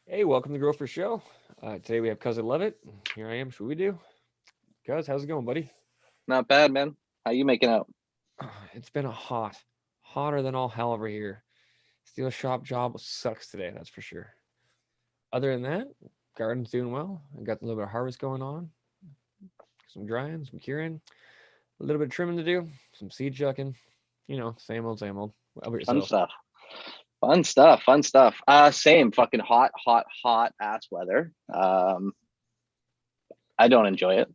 Hey, welcome to Grow for Show. Today we have Cousin Levitt. Here I am. Should we do? Cuz, how's it going, buddy? Not bad, man. How you making out? It's been a hotter than all hell over here. Steel shop job sucks today, that's for sure. Other than that, garden's doing well. I got a little bit of harvest going on, some drying, some curing, a little bit of trimming to do, some seed chucking. Same old, same old. How about Fun yourself? stuff. Fun stuff. Fun stuff. Same fucking hot ass weather. I don't enjoy it.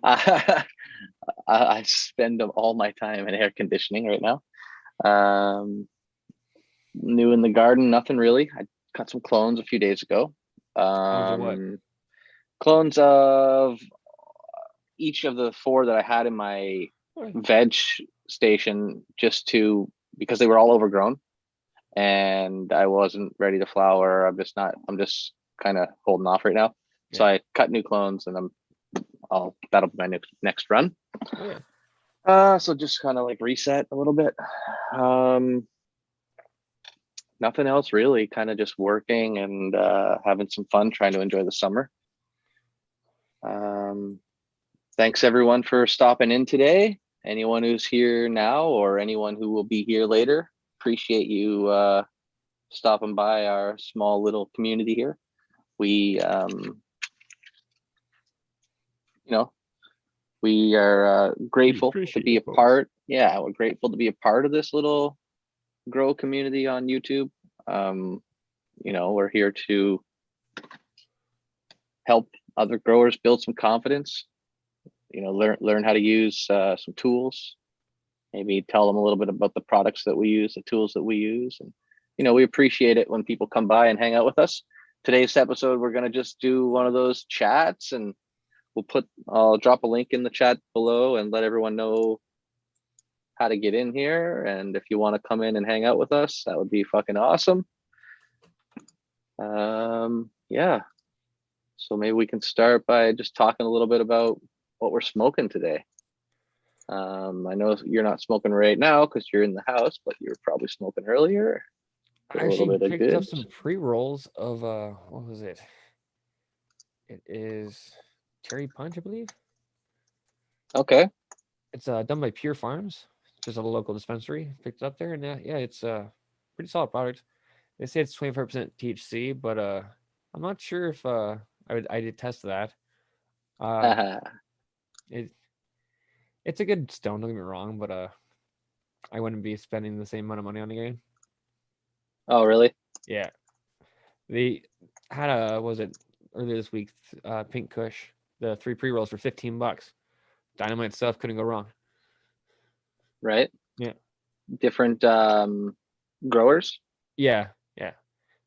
I spend all my time in air conditioning right now. Um, New in the garden, nothing really. I cut some clones a few days ago. Clones of what? Clones of each of the four that I had in my What? veg station, just to because they were all overgrown and I wasn't ready to flower. I'm just kind of holding off right now. So Yeah. I cut new clones and that'll be my next run. Oh, yeah. So just kind of like reset a little bit. Um, Nothing else really, kind of just working and having some fun, trying to enjoy the summer. Um, Thanks everyone for stopping in today. Anyone who's here now or anyone who will be here later, appreciate you stopping by our small little community here. We you know we are We grateful to appreciate be you a folks. part. Yeah, we're grateful to be a part of this little grow community on YouTube. um we're here to help other growers build some confidence, learn how to use some tools, maybe tell them a little bit about the products that we use, the tools that we use. And we appreciate it when people come by and hang out with us. Today's episode, we're going to just do one of those chats, and I'll drop a link in the chat below and let everyone know how to get in here. And if you want to come in and hang out with us, that would be fucking awesome. Yeah. So maybe we can start by just talking a little bit about what we're smoking today. I know you're not smoking right now because you're in the house, but you're probably smoking earlier. Get I a little actually bit of picked up goods. some pre-rolls of what was it? It is Cherry Punch, I believe. Okay. It's done by Pure Farms, just a local dispensary. Picked it up there, and yeah, it's a pretty solid product. They say it's 25% THC, but I'm not sure if I did test that. Uh, it it's a good stone. Don't get me wrong, but I wouldn't be spending the same amount of money on the game. Oh, really? Yeah, they had a was it earlier this week? Pink Kush, the three pre rolls for $15. Dynamite stuff, couldn't go wrong. Right. Yeah, Different growers. yeah, yeah.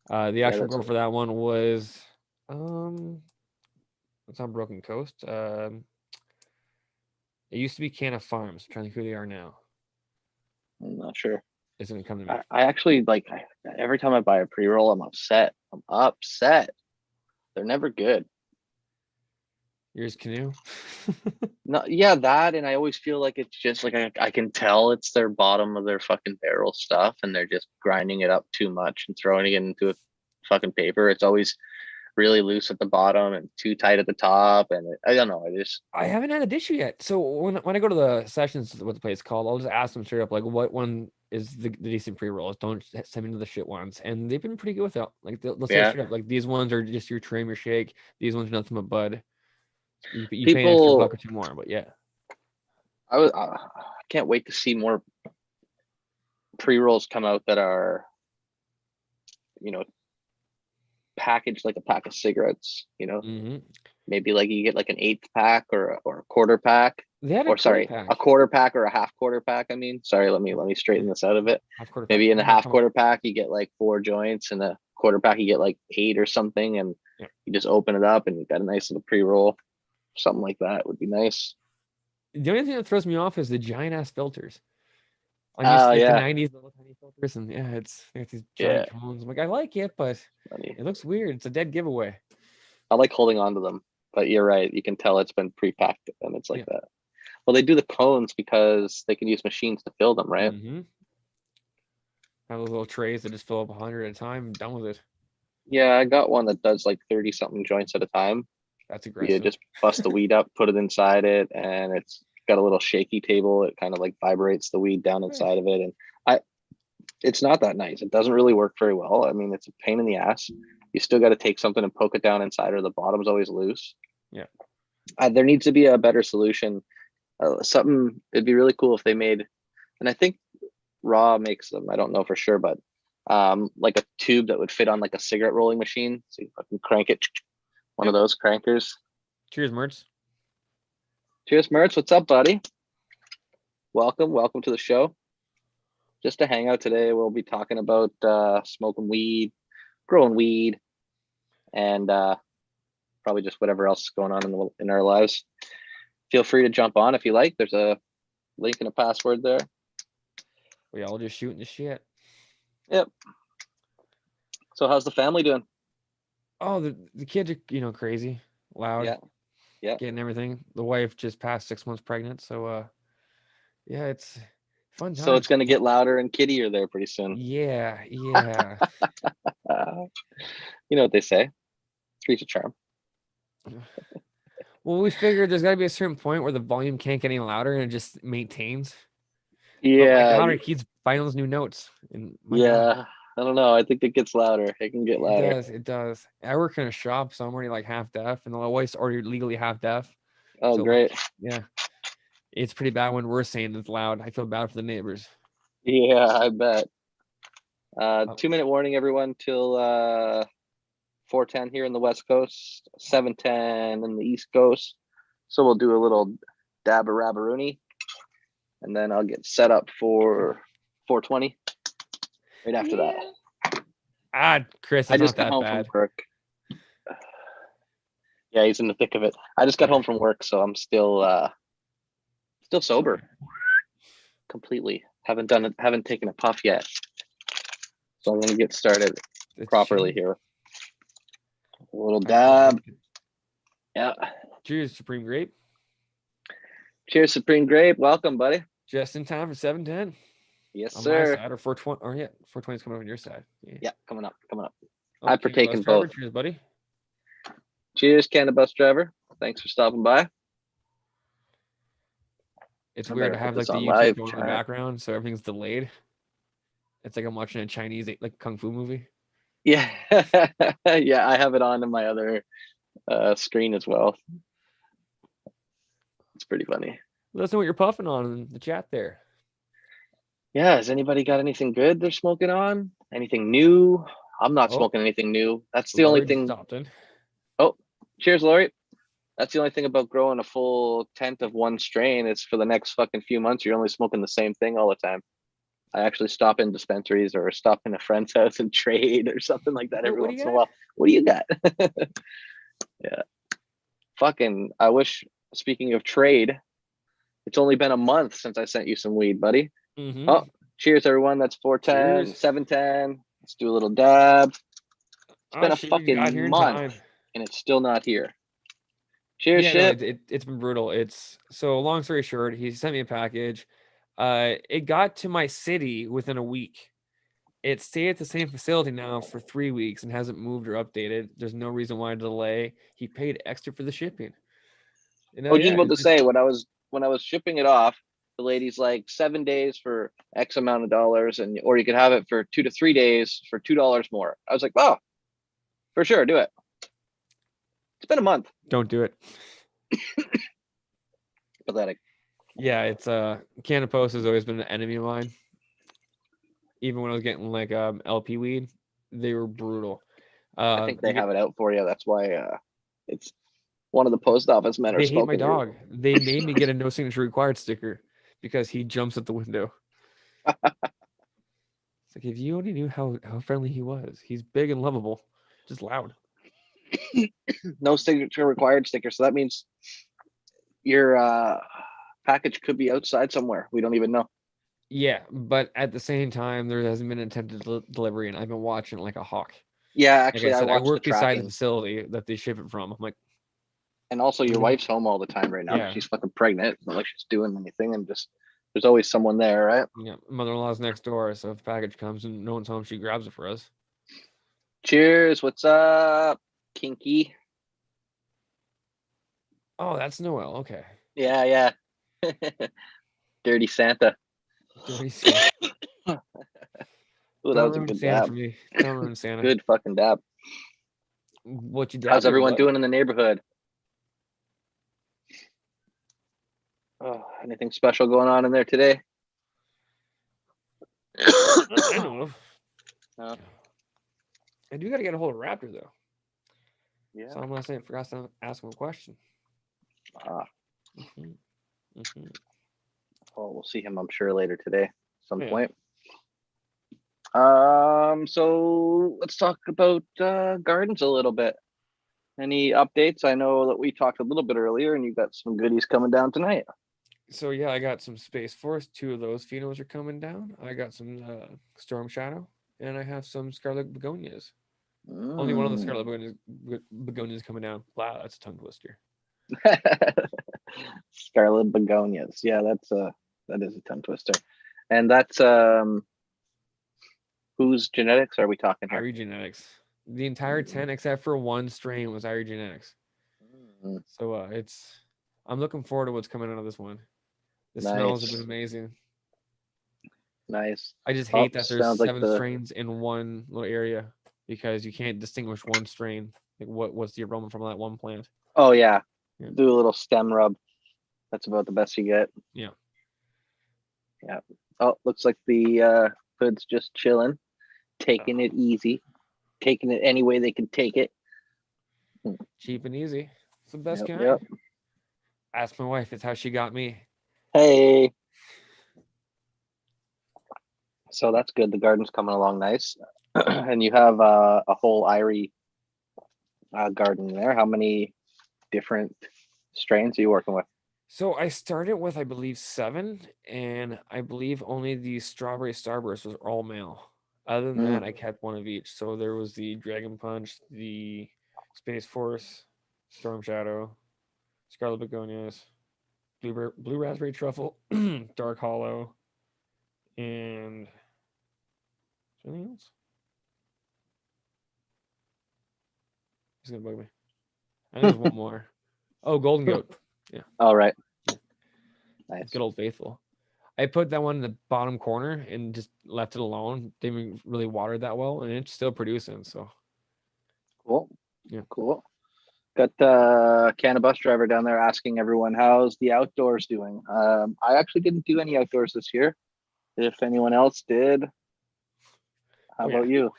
The Yeah, actual that's grower for that one was um, it's on Broken Coast. It used to be Canna Farms. I'm trying to think who they are now. I'm not sure. It's gonna come to me. I actually every time I buy a pre-roll, I'm upset. I'm upset. They're never good. Yours Canoe. No, yeah, that, and I always feel like it's just like I can tell it's their bottom of their fucking barrel stuff, and they're just grinding it up too much and throwing it into a fucking paper. It's always really loose at the bottom and too tight at the top, and I don't know. I just I haven't had a issue yet. So when I go to the sessions, what the place called, I'll just ask them straight up, like, what one is the decent pre rolls? Don't send me to the shit ones. And they've been pretty good with it. Like they'll say yeah. straight up, like these ones are just your trim, your shake. These ones are nothing but bud. You pay an extra buck People, or two more, but yeah. I can't wait to see more pre rolls come out that are you know packaged like a pack of cigarettes. Hmm. Maybe like you get like an eighth pack or a quarter pack, They had a or quarter sorry, a pack, quarter pack or a half quarter pack. I mean, sorry, let me straighten this out of it. half quarter pack. Maybe in the Yeah, half come on. quarter pack you get like four joints, and a quarter pack you get like eight or something, and Yeah. you just open it up and you got a nice little pre-roll. Something like that would be nice. The only thing that throws me off is the giant ass filters. I'm used Oh to like the yeah. 90s little tiny filters, and yeah, it's these Yeah. giant cones. I'm like, I like it, but Funny. it looks weird. It's a dead giveaway. I like holding on to them, but you're right, you can tell it's been pre-packed and it's like Yeah. that. Well, they do the cones because they can use machines to fill them, right? Mm-hmm. Have those little trays that just fill up 100 at a time. Done with it. Yeah, I got one that does like 30 something joints at a time. That's You aggressive. just bust the weed up, put it inside it, and it's got a little shaky table. It kind of like vibrates the weed down Nice. inside of it. And I it's not that nice. It doesn't really work very well. I mean, it's a pain in the ass. You still got to take something and poke it down inside, or the bottom's always loose. Yeah. There needs to be a better solution. Something it'd be really cool if they made, and I think Raw makes them. I don't know for sure, but like a tube that would fit on like a cigarette rolling machine, so you fucking crank it. One of Yep. those crankers. Cheers, Mertz. Cheers, Mertz. What's up, buddy? Welcome to the show. Just a hangout today. We'll be talking about smoking weed, growing weed, and probably just whatever else is going on in our lives. Feel free to jump on if you like. There's a link and a password there. We all just shooting the shit. Yep. So how's the family doing? Oh, the kids are crazy, loud, Yeah. getting everything. The wife just passed 6 months pregnant, so yeah, it's fun So it's times. gonna get louder and kiddier there pretty soon. Yeah, yeah. Uh, you know what they say? Three's a charm. Well, we figured there's got to be a certain point where the volume can't get any louder and it just maintains. But my Yeah, daughter keeps finding those new notes, and my God, yeah. I don't know. I think it gets louder. It can get it louder. does, it does. I work in a shop, so I'm already like half deaf, and the wife's already legally half deaf. Oh, So like, great. yeah, it's pretty bad when we're saying it's loud. I feel bad for the neighbors. Yeah, I bet. Oh, 2 minute warning, everyone, till 4:10 here in the West Coast, 7:10 in the East Coast. So we'll do a little dab of Rabberoonie, and then I'll get set up for 4:20 right after that. Chris, I it's just not got that home from bad. work. Yeah, he's in the thick of it. I just got Yeah, home from work, so I'm still sober completely. Haven't taken a puff yet. So I'm gonna get started it's properly shame. here. A little I still dab. like it. Yeah. Cheers, Supreme Grape. Cheers, Supreme Grape. Welcome, buddy. Just in time for 7:10 Yes, on my sir. side, or 4:20. Or yeah, 4:20 is coming over on your side. Yeah. Yeah, coming up, coming up. Oh, I King partake Bus in Driver. both. Cheers, buddy. Cheers, Cannabis driver. Thanks for stopping by. It's I weird better to put have like this the on YouTube live going in the chat. background, so everything's delayed. It's like I'm watching a Chinese like kung fu movie. Yeah, yeah. I have it on my other screen as well. It's pretty funny. Let us know what you're puffing on in the chat there. Yeah. Has anybody got anything good they're smoking on? Anything new? I'm not Oh, smoking anything new. That's the only Lori just thing. stopped in. Oh, cheers, Lori. That's the only thing about growing a full tent of one strain. Is for the next fucking few months, you're only smoking the same thing all the time. I actually stop in dispensaries or stop in a friend's house and trade or something like that every What do you once in a got? while. What do you got? Yeah. Fucking, I wish, speaking of trade, it's only been a month since I sent you some weed, buddy. Mm-hmm. Oh, cheers, everyone. That's 4:10, Cheers. 7:10. Let's do a little dab. It's Oh been a shit, you got here fucking in month time. and it's still not here. Cheers, Yeah, no, ship. it's been brutal. It's so long story short, he sent me a package. It got to my city within a week. It stayed at the same facility now for 3 weeks and hasn't moved or updated. There's no reason why to delay. He paid extra for the shipping. And I was just yeah, about it's to just say when I was shipping it off, the lady's like 7 days for X amount of dollars, and or you could have it for 2 to 3 days for $2 more. I was like, oh, for sure, do it. It's been a month. don't do it. Pathetic. Yeah, it's Canopus has always been an enemy of mine. Even when I was getting like LP weed, they were brutal. I think You they get have it out for you. That's why it's one of the post office men are they hate my smoking your. dog. They made me get a no signature required sticker because he jumps at the window. It's like if you only knew how friendly he was. He's big and lovable, just loud. No signature required sticker. So that means your package could be outside somewhere. We don't even know. Yeah, but at the same time, there hasn't been an attempted delivery, and I've been watching it like a hawk. Yeah, Like I actually, I said, I watched the work beside the tracking. facility that they ship it from. I'm like, And also, your "Mm, wife's home all the time right now because yeah, she's fucking pregnant. It's not like she's doing anything, and just there's always someone there, right? yeah, mother-in-law's next door, so if the package comes and no one's home, she grabs it for us. Cheers. What's up, Kinky? Oh, that's Noel. Okay. Yeah, yeah. Dirty Santa. Dirty Santa. Ooh, that Don't was a ruin good Santa for dab. me. Don't ruin Santa. Good fucking dab. What you How's dabbed or everyone what? doing in the neighborhood? Oh, anything special going on in there today? Not that I know of. No. I do got to get a hold of Raptor though. Yeah. Saw him last night. Forgot to ask him a question. Ah, Hmm. Hmm. well, we'll see him, I'm sure, later today, at some Yeah. point. So let's talk about gardens a little bit. Any updates? I know that we talked a little bit earlier, and you got some goodies coming down tonight. So yeah, I got some Space Force. 2 of those phenos are coming down. I got some Storm Shadow, and I have some Scarlet Begonias. Only one of the Scarlet Begonias coming down. Wow, that's a tongue twister. Scarlet begonias. Yeah, that is a tongue twister. And that's whose genetics are we talking here? Irie Genetics. The entire 10 except for one strain was Irie Genetics. Mm, So I'm looking forward to what's coming out of this one. The smells have been nice, amazing. nice. I just Oh, hate that there's sounds like 7 the. strains in one little area because you can't distinguish one strain. Like what's the aroma from that one plant? Oh yeah, Yeah. do a little stem rub. That's about the best you get. Yeah. Yeah. Oh, looks like the hood's just chilling, taking it easy, taking it any way they can take it. Cheap and easy. It's the best Yep, kind. yep. Ask my wife. It's how she got me. Hey, so that's good. The garden's coming along nice, and you have a whole Irie garden there. How many different strains are you working with? So I started with, I believe, 7, and I believe only the Strawberry Starburst was all male. Other than Mm, that, I kept one of each. So there was the Dragon Punch, the Space Force, Storm Shadow, Scarlet Begonias, Blue Raspberry Truffle, Dark Hollow, and is there anything else? It's gonna bug me. I think there's one more. Oh, Golden Goat. Yeah, all right, yeah, nice, good old faithful. I put that one in the bottom corner and just left it alone. Didn't even really water it that well, and it's still producing. So cool, yeah. cool. Got the Canada bus driver down there asking everyone how's the outdoors doing. I actually didn't do any outdoors this year. If anyone else did, how Oh yeah. about you?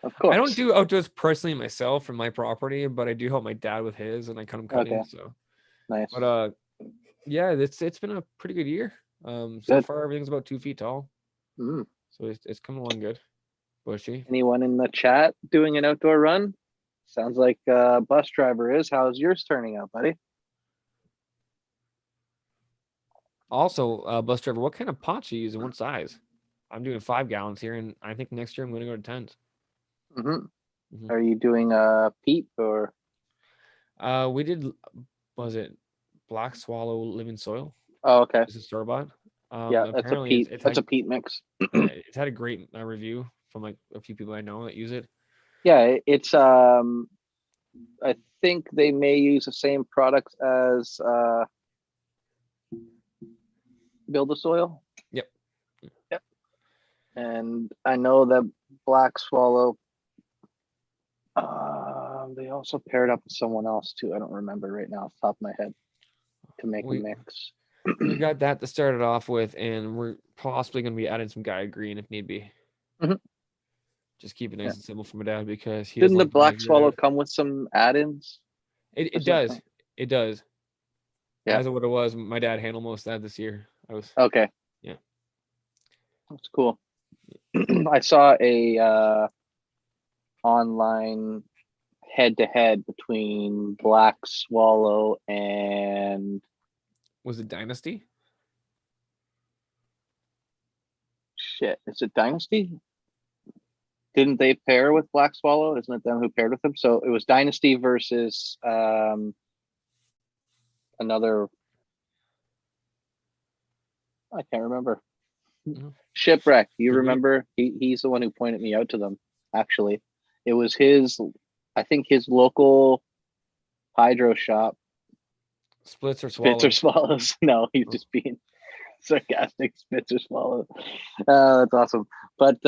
Of I don't course. do outdoors personally myself from my property, but I do help my dad with his, and I cut him Okay, cutting. So, nice, but yeah, it's been a pretty good year. So good. far everything's about 2 feet tall, Mm. so it's coming along good. Bushy. Anyone in the chat doing an outdoor run? Sounds like bus driver is. How's yours turning out, buddy? Also, bus driver, what kind of pots you using? What size? I'm doing 5 gallons here, and I think next year I'm going to go to 10s. Mm-hmm. Hmm. Are you doing peat or? We did, was it Black Swallow Living Soil? Oh, okay. It's a store bought. Yeah, that's a Apparently peat. it's That's a had, peat mix. yeah, it's had a great review from like a few people I know that use it. Yeah, it's I think they may use the same products as Build a Soil. Yep. Yep. And I know that Black Swallow. They also paired up with someone else too. I don't remember right now off the top of my head to make a We mix. we got that to start it off with, and we're possibly going to be adding some Gaia Green if need be. Mhm. Just keep it Yeah. nice and simple for my dad because he doesn't Didn't the like putting Black his dirt Swallow out. come with some add-ins or It does. something? It does. Yeah. As of what it was, my dad handled most of that this year. I was, Okay, yeah. that's cool. I saw a online head-to-head between Black Swallow and Was it Dynasty? shit. Is it Dynasty? Didn't they pair with Black Swallow? Isn't it them who paired with them? So it was Dynasty versus another. I can't remember. No. Shipwreck. You Could be. remember? He's the one who pointed me out to them. Actually, It was his, I think his local hydro shop. Splits or Spits or swallows? swallows. No, he's Oh, just being sarcastic. Spits or swallows. That's awesome. But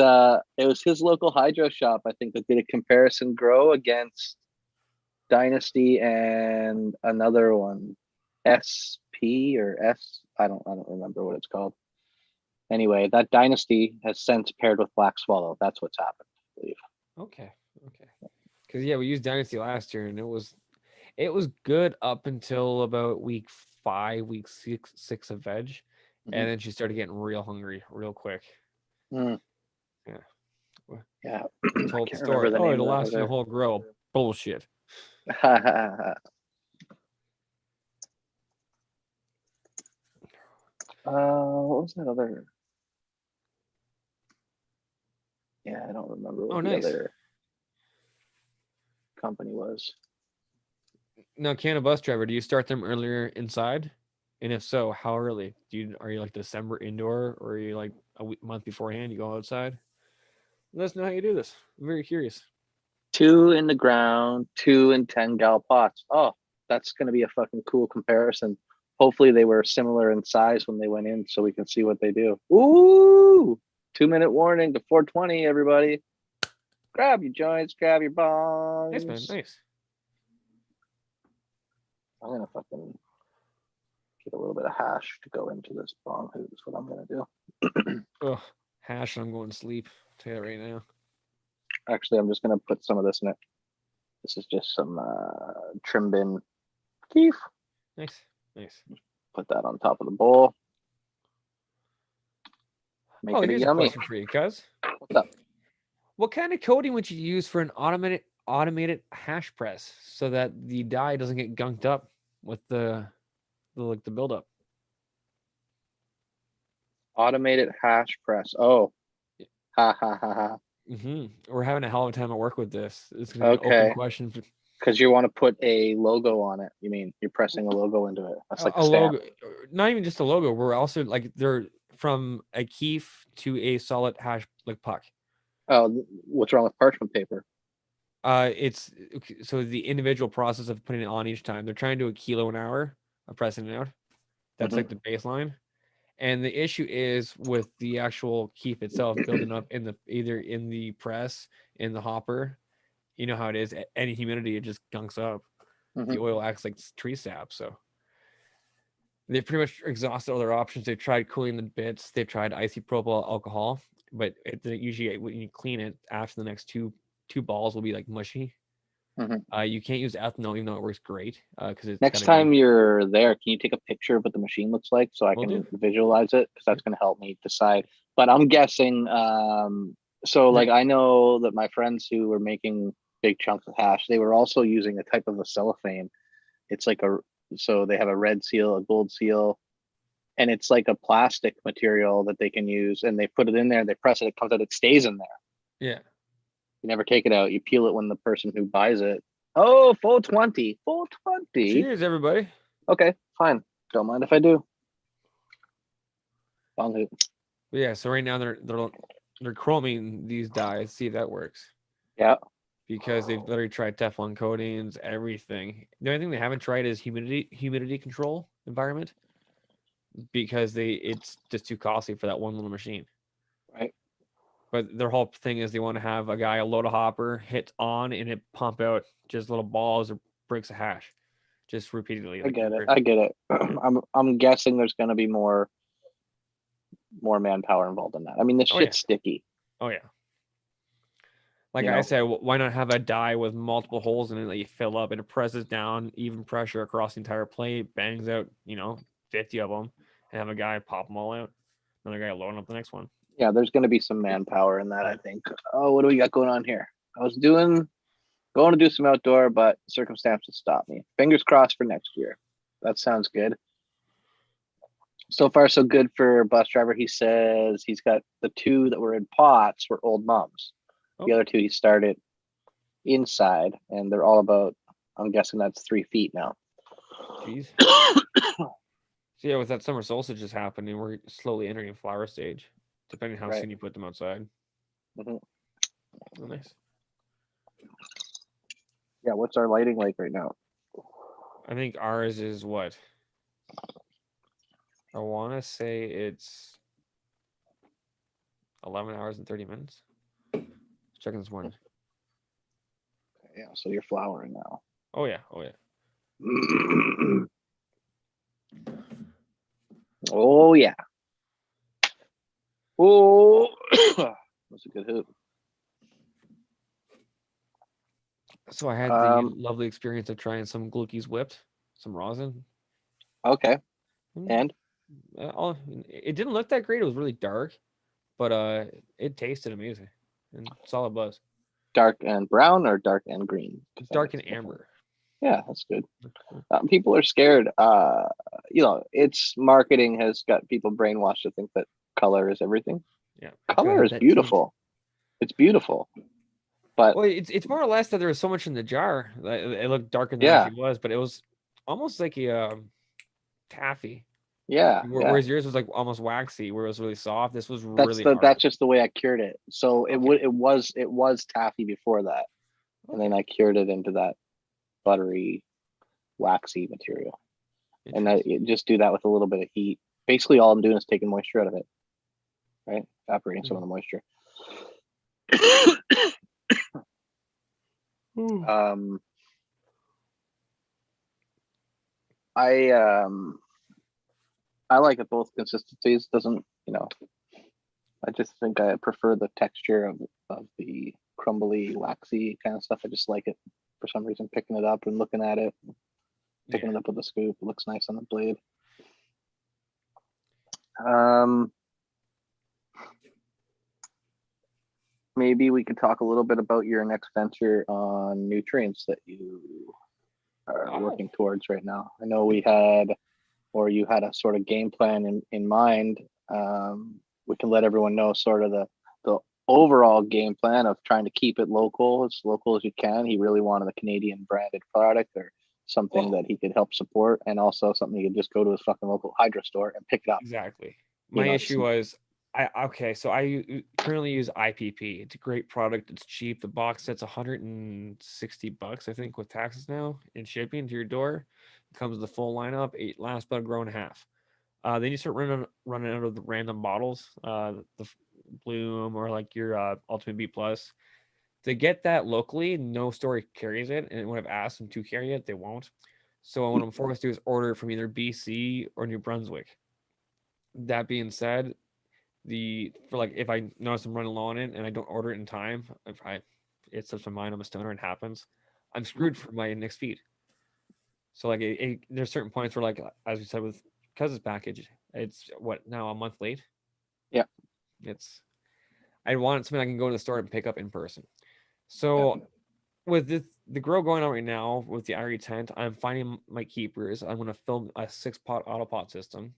it was his local hydro shop, I think, that did a comparison grow against Dynasty and another one, SP or S. I don't remember what it's called. Anyway, that Dynasty has since paired with Black Swallow. That's what's happened, I believe. okay, okay. Because yeah, we used Dynasty last year, and it was good up until about week 5, week six of veg, and then she started getting real hungry real quick. Mm, Yeah, yeah, we I told the can't remember story. the Oh, name it'll of last you the that whole grow. Bullshit. other. What was that other? Yeah, I don't remember Oh, what the nice. other company was. Now, can a bus driver, do you start them earlier inside? And if so, how early? Are you like December indoor, or are you like month beforehand? You go outside. Let us know how you do this. I'm very curious. 2 in the ground, 2 in 10 gal pots. Oh, that's going to be a fucking cool comparison. Hopefully they were similar in size when they went in so we can see what they do. Ooh, 2-minute warning to 420, everybody. Grab your joints, grab your Nice, man. bongs. Nice. I'm going to fucking get a little bit of hash to go into this bong. Is what I'm going to do. Oh, hash. I'm going to sleep. I'll tell you that right now. Actually, I'm just going to put some of this in it. This is just some trim bin keef. Nice. Nice. Put that on top of the bowl. Make Oh, it a here's a yummy. question for you, cuz. What's up? What kind of coating would you use for an automated hash press so that the dye doesn't get gunked up with the buildup? Automated hash press. Oh, ha ha ha ha. We're having a hell of a time at work with this. It's gonna be an open Okay, question. because you want to put a logo on it. You mean you're pressing a logo into it? That's like a A stamp. logo, not even just a logo. We're also like they're from a keef to a solid hash like puck. Oh, what's wrong with parchment paper? It's so the individual process of putting it on each time. They're trying to do a kilo an hour of pressing it out. That's Mm-hmm. like the baseline. And the issue is with the actual keef itself building up in the either in the press, in the hopper. You know how it is. Any humidity, it just gunks up. Mm-hmm. The oil acts like tree sap. So they've pretty much exhausted all their options. They've tried cooling the bits. They've tried isopropyl alcohol, but it usually when you clean it after the next two balls will be like mushy. Mm-hmm. You can't use ethanol even though it works great because it's got Next to time be. you're there, can you take a picture of what the machine looks like so I We'll do. can visualize it? Because that's going to help me decide. But I'm guessing. So, like, I know that my friends who were making big chunks of hash, they were also using a type of a cellophane. It's like so they have a red seal, a gold seal, and it's like a plastic material that they can use. And they put it in there, they press it, it comes out, it stays in there. Yeah. You never take it out. You peel it when the person who buys it. Oh, full 20. Full 20. Cheers, everybody. Okay, fine. Don't mind if I do. Bong hoot. But yeah. So right now they're chroming these dyes. See if that works. Yeah. Because they've literally tried Teflon coatings, everything. The only thing they haven't tried is humidity control environment because it's just too costly for that one little machine. Right. But their whole thing is they want to have a guy load a hopper, hit on, and it pump out just little balls or bricks of hash, just repeatedly. I Like get it. I get it. I'm guessing there's gonna be more manpower involved in that. I mean, this oh yeah, shit's sticky, oh yeah. Like you I know. said, why not have a die with multiple holes in it that you fill up and it presses down even pressure across the entire plate, bangs out 50 of them, and have a guy pop them all out. Another guy loading up the next one. Yeah, there's gonna be some manpower in that, I think. Oh, what do we got going on here? I was going to do some outdoor, but circumstances stopped me. Fingers crossed for next year. That sounds good. So far, so good for bus driver. He says he's got the 2 that were in pots were old mums. The other 2 he started inside, and they're all about, I'm guessing that's 3 feet now. Jeez. So yeah, with that summer solstice just happening, we're slowly entering flower stage, depending how Right. soon you put them outside. Mm-hmm. Oh, nice. Yeah, what's our lighting like right now? I think ours is what? I want to say it's 11 hours and 30 minutes. Checking this morning. Yeah, so you're flowering now. Oh yeah, oh yeah. Oh yeah. Oh, that's a good hoop. So I had the lovely experience of trying some Gluckys whipped, some rosin. Okay. Mm, And it didn't look that great. It was really dark, but it tasted amazing and solid buzz. dark and brown or dark and green? Because that Dark makes and a difference. amber. Yeah, that's good. People are scared. Its marketing has got people brainwashed to think that color is everything. Yeah, it's gotta Color have is that tint. beautiful. It's beautiful, but Well, it's more or less that there was so much in the jar that it looked darker than it yeah, actually was, but it was almost like a taffy. yeah, yeah. Whereas yours was like almost waxy, where it was really soft. This was That's really the hard. that's just the way I cured it. So Okay. it was taffy before that, and then Okay. I cured it into that buttery, waxy material. And Interesting. just do that with a little bit of heat. Basically, all I'm doing is taking moisture out of it, right? Evaporating some of Mm. the moisture. Ooh. um, I like it both consistencies. Doesn't I just think I prefer the texture of the crumbly, waxy kind of stuff. I just like it for some reason. Picking it up and looking at it, picking Yeah. it up with a scoop. It looks nice on the blade. Um, maybe we could talk a little bit about your next venture on nutrients that you are Oh. working towards right now. I know we had, or you had a sort of game plan in mind. We can let everyone know sort of the overall game plan of trying to keep it local as you can. He really wanted a Canadian branded product or something Well, that he could help support, and also something he could just go to his fucking local hydro store and pick it up. exactly. You My know, issue was so I currently use IPP. It's a great product. It's cheap. The box set's $160, I think, with taxes now and shipping to your door. It comes with the full lineup. It lasts about a grow and a half. Then you start running out of the random bottles, Bloom or like your Ultimate B Plus. To get that locally, no store carries it, and when I've asked them to carry it, they won't. So what I'm forced to do is order from either BC or New Brunswick. That being said, the for like if I notice I'm running low on it and I don't order it in time, if I it slips my mind, I'm a stoner, and it happens, I'm screwed for my next feed. So like there's certain points where like as we said with Cousin's package, it's what now a month late. yeah, It's I want something I can go to the store and pick up in person. yeah. So with the grow going on right now with the Irie tent, I'm finding my keepers. I'm going to film a 6-pot autopot system.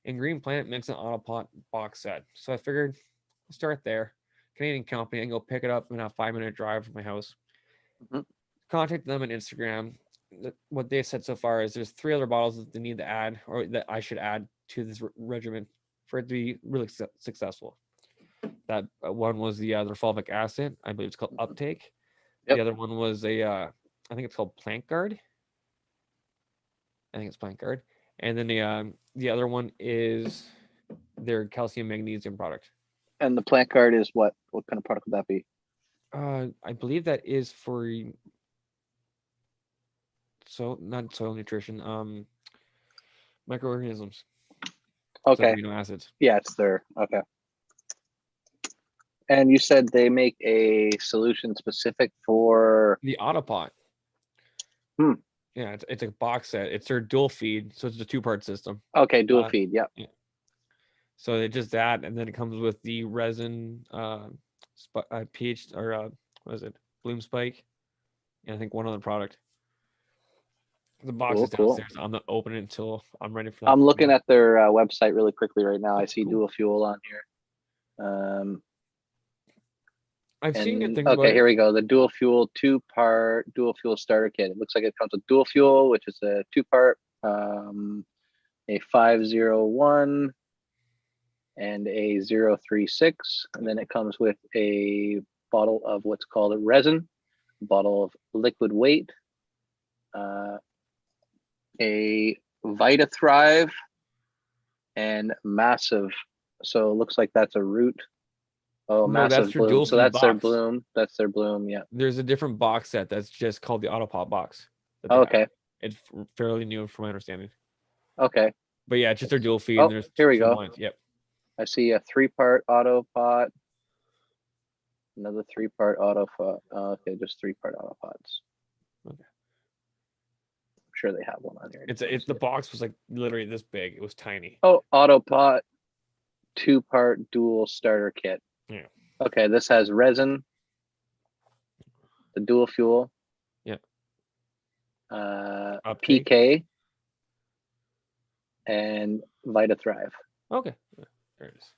And Green Planet makes an autopot box set. So I figured I'll start there. Canadian company, I can go pick it up in a 5-minute drive from my house. Mm-hmm. Contact them on Instagram. What they said so far is there's 3 other bottles that they need to add, or that I should add to this regimen for it to be really successful. That one was the fulvic acid. I believe it's called Uptake. The Yep. other one was I think it's called Plant Guard. I think it's Plant Guard. And then the other one is their calcium magnesium product. And the plant card is what? What kind of product would that be? I believe that is for not soil nutrition. Microorganisms. So like Okay. amino acids. Yeah, it's there. Okay. And you said they make a solution specific for. The Autopot. Hmm. Yeah, it's a box set. It's their dual feed, so it's a 2-part system. Okay, dual Uh, feed. Yep. yeah. So it just that, and then it comes with the resin, pH or what is it, Bloom Spike, and I think one other product. The box Cool. is Cool. downstairs. I'm not opening it until I'm ready for that. I'm looking at their website really quickly right now. I see Cool. dual fuel on here. I've seen good And things about okay, it. here we go. The dual fuel 2-part dual fuel starter kit. It looks like it comes with dual fuel, which is a 2-part, a 501 and a 036. And then it comes with a bottle of what's called a resin, bottle of liquid weight, a Vita Thrive, and massive. So it looks like that's a root. Oh, No, massive that's your bloom. dual So feed that's their box. bloom. That's their bloom. Yeah. There's a different box set that's just called the Autopop box that they Oh, have. okay. It's fairly new from my understanding. Okay. But yeah, it's just their dual feed, and Oh, there's here we two go. lines. Yep. I see a 3-part auto pot. Another 3-part auto pot. Oh, okay, just 3-part auto pots. Okay. I'm sure they have one on here. It's the box was like literally this big. It was tiny. Oh, auto pot, 2-part dual starter kit. Yeah. Okay, this has resin, the dual fuel, Yeah. Uptake. PK, and Vita Thrive. Okay. Yeah, there it is.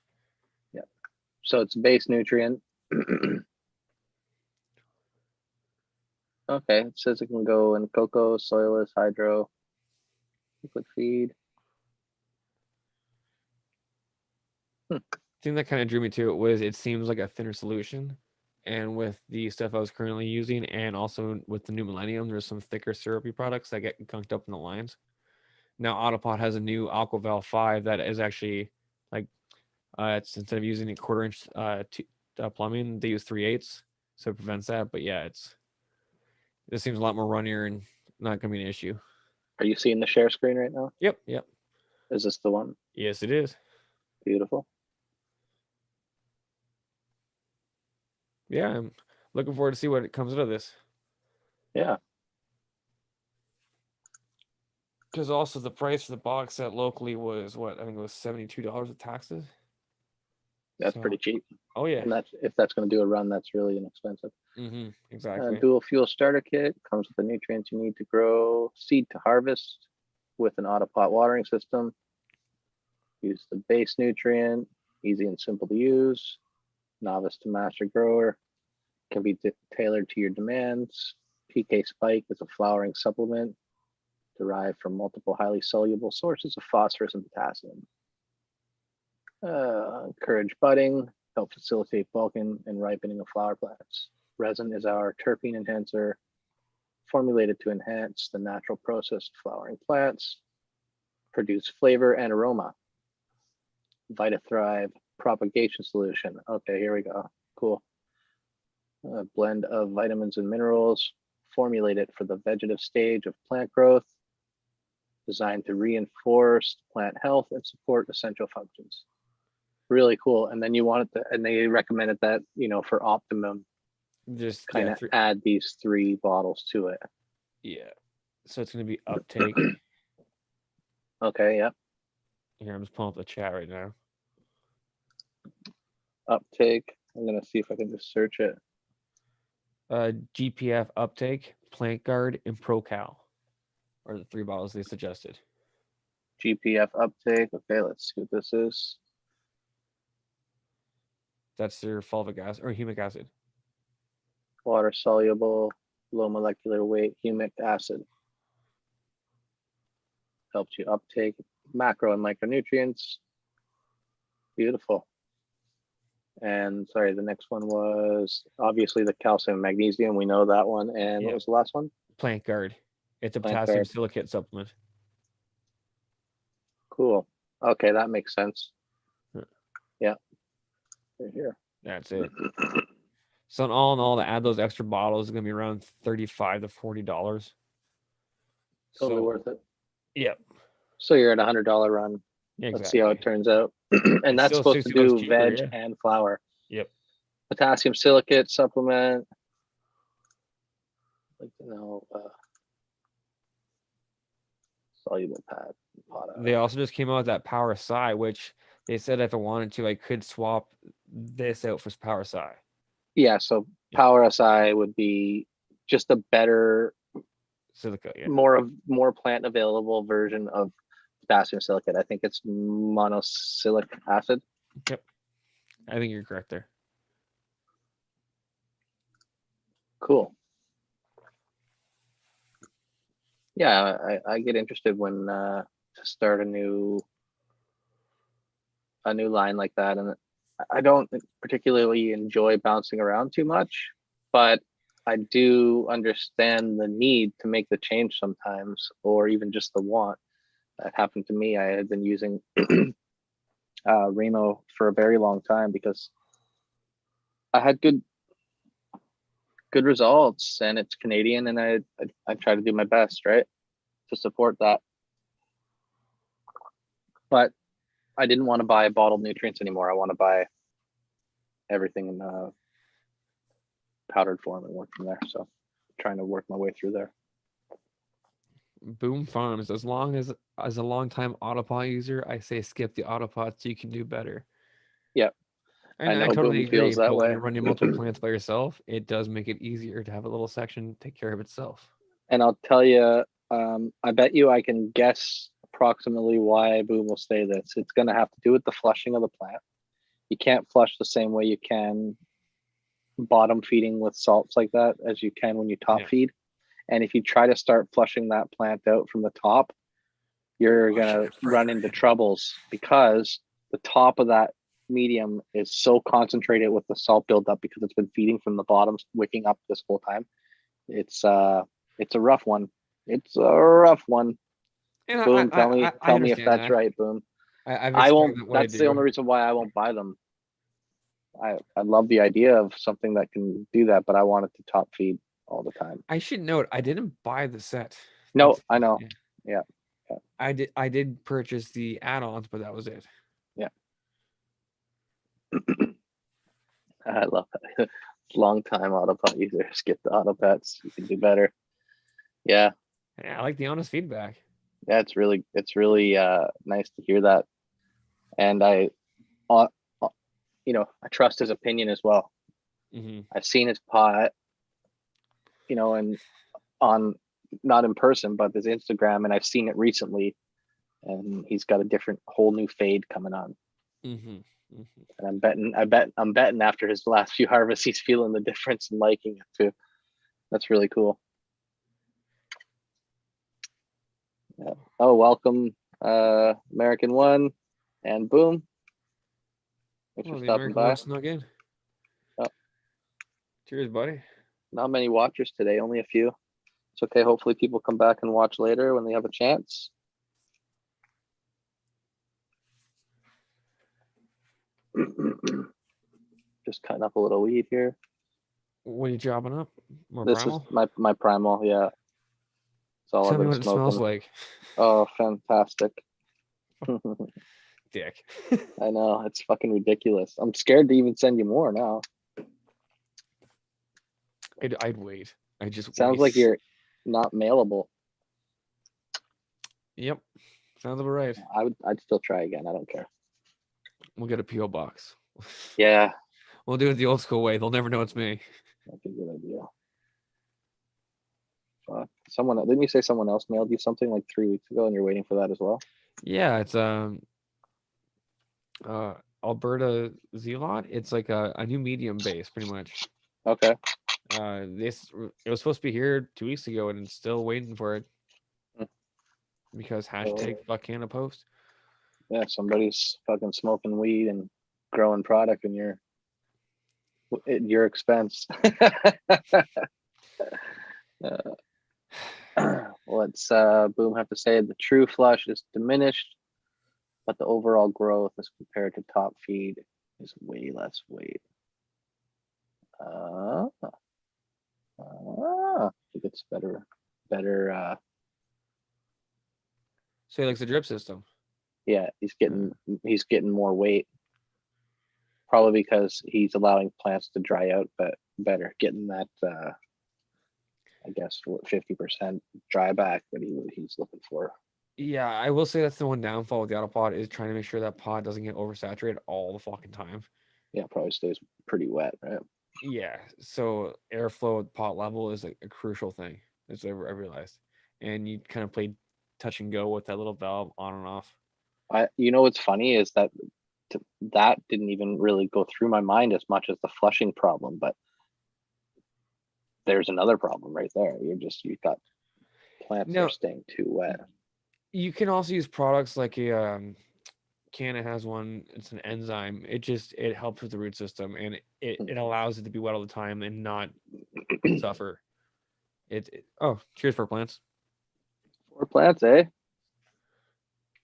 Yeah. So it's base nutrient. Okay, it says it can go in cocoa, soilless, hydro, liquid feed. The thing that kind of drew me to it was it seems like a thinner solution. And with the stuff I was currently using, and also with the new Millennium, there's some thicker syrupy products that get gunked up in the lines. Now Autopod has a new AquaVal 5 that is actually like it's instead of using a 1/4 inch plumbing, they use 3/8, so it prevents that. But yeah, this seems a lot more runnier and not gonna be an issue. Are you seeing the share screen right now? Yep, yep. Is this the one? Yes, it is. Beautiful. Yeah, I'm looking forward to see what comes out of this. Yeah. Because also the price for the box set locally was what I think it was $72 with taxes. That's So, pretty cheap. oh yeah. And that's if that's going to do a run, that's really inexpensive. Exactly. Dual fuel starter kit comes with the nutrients you need to grow seed to harvest with an autopot watering system. Use the base nutrient, easy and simple to use. Novice to master grower, can be tailored to your demands. PK Spike is a flowering supplement derived from multiple highly soluble sources of phosphorus and potassium. Encourage budding, help facilitate bulking and ripening of flower plants. Resin is our terpene enhancer, formulated to enhance the natural process of flowering plants, produce flavor and aroma. Vita Thrive propagation solution. Okay, here we go. Cool. A blend of vitamins and minerals, formulated for the vegetative stage of plant growth, designed to reinforce plant health and support essential functions. Really cool. And then you want it to, and they recommended that, for optimum, Just kind of add these 3 bottles to it. Yeah. So it's gonna be uptake. Okay, yep. Here, I'm just pulling up the chat right now. Uptake. I'm gonna see if I can just search it. GPF uptake, Plant Guard, and ProCal are the 3 bottles they suggested. GPF uptake. Okay, let's see what this is. That's their fulvic acid or humic acid. Water soluble, low molecular weight, humic acid. Helps you uptake macro and micronutrients. Beautiful. And sorry, the next one was obviously the calcium and magnesium. We know that one. And what was the last one? Plant Guard. It's a Plant potassium Guard. silicate supplement. Cool. Okay, that makes sense. Yeah. Right here. That's it. So in all, to add those extra bottles is gonna be around $35 to $40. Totally worth it. Yep. So you're at $100 run. Exactly. Let's see how it turns out. And it's that's supposed to do cheaper, veg and flour. Yep. Potassium silicate supplement. Soluble pad. They also just came out with that Power Psi, which they said if I wanted to, I could swap this out for Power Psi. Yeah, so Power Psi would be just a better silica, more plant available version of potassium silicate. I think it's monosilicic acid. Yep, I think you're correct there. Cool. Yeah, I get interested when to start a new line like that, and I don't particularly enjoy bouncing around too much, but I do understand the need to make the change sometimes, or even just the want. That happened to me. I had been using Reno for a very long time because I had good results, and it's Canadian, and I try to do my best, right, to support that. But I didn't want to buy bottled nutrients anymore. I want to buy everything in powdered form and work from there. So trying to work my way through there. Boom Farms. As a long-time Autopot user, I say skip the Autopots. You can do better. Yep. And I I know totally Boom agree. feels that But when way. you're running multiple plants by yourself, it does make it easier to have a little section take care of itself. And I'll tell you, I bet you I can guess approximately why Boom will say this. It's going to have to do with the flushing of the plant. You can't flush the same way you can bottom feeding with salts like that as you can when you top feed. And if you try to start flushing that plant out from the top, you're going to run into troubles because the top of that medium is so concentrated with the salt buildup because it's been feeding from the bottom, wicking up this whole time. It's a rough one. It's a rough one. And Boom. Tell me if understand that's that. right. Boom. I've I won't. experienced what I That's the do. only reason why I won't buy them. I love the idea of something that can do that, but I want it to top feed all the time. I should note I didn't buy the set. No, I know. Yeah. I did purchase the add-ons, but that was it. Yeah. I love that. Long time Autopot users get the Autopets. You can do better. Yeah. Yeah, I like the honest feedback. Yeah, it's really nice to hear that. And I I trust his opinion as well. Mm-hmm. I've seen his pot, and on not in person, but his Instagram, and I've seen it recently, and he's got a different whole new fade coming on. Mm-hmm. Mm-hmm. And I'm betting after his last few harvests, he's feeling the difference and liking it too. That's really cool. Yeah. Oh, welcome, American One, and Boom. Thanks for Well, the stopping American by. one snuck in. Oh, Cheers, buddy. not many watchers today, only a few. It's okay. Hopefully, people come back and watch later when they have a chance. Just cutting up a little weed here. What are you chopping up? More This primal? is my primal. Yeah, it's all Tell I've me been what it smells smoking. like. Oh, fantastic. Dick. I know, it's fucking ridiculous. I'm scared to even send you more now. I'd wait. I just Sounds wait. like you're not mailable. Yep. Sounds about right. I'd still try again. I don't care. We'll get a P.O. box. Yeah, We'll do it the old school way. They'll never know it's me. that's a good idea. Fuck. Didn't you say someone else mailed you something like 3 weeks ago and you're waiting for that as well? Yeah, it's Alberta Zelot. It's like a new medium base, pretty much. Okay. It was supposed to be here 2 weeks ago, and it's still waiting for it because hashtag fuck Canada Post. Yeah, somebody's fucking smoking weed and growing product and at your expense. Let's Boom have to say the true flush is diminished, but the overall growth as compared to top feed is way less weight. I think it's better. So he likes the drip system. Yeah, he's getting more weight, probably because he's allowing plants to dry out, but better getting that. I guess 50% dry back that he's looking for. Yeah, I will say that's the one downfall with the autopod is trying to make sure that pod doesn't get oversaturated all the fucking time. Yeah, probably stays pretty wet, right? Yeah, so airflow at pot level is a crucial thing, as I realized. And you kind of play touch and go with that little valve on and off. What's funny is that that didn't even really go through my mind as much as the flushing problem, but there's another problem right there. You've got plants that are staying too wet. You can also use products like a Canna has one. It's an enzyme. It helps with the root system, and it allows it to be wet all the time and not suffer. Oh, cheers for plants. 4 plants, eh?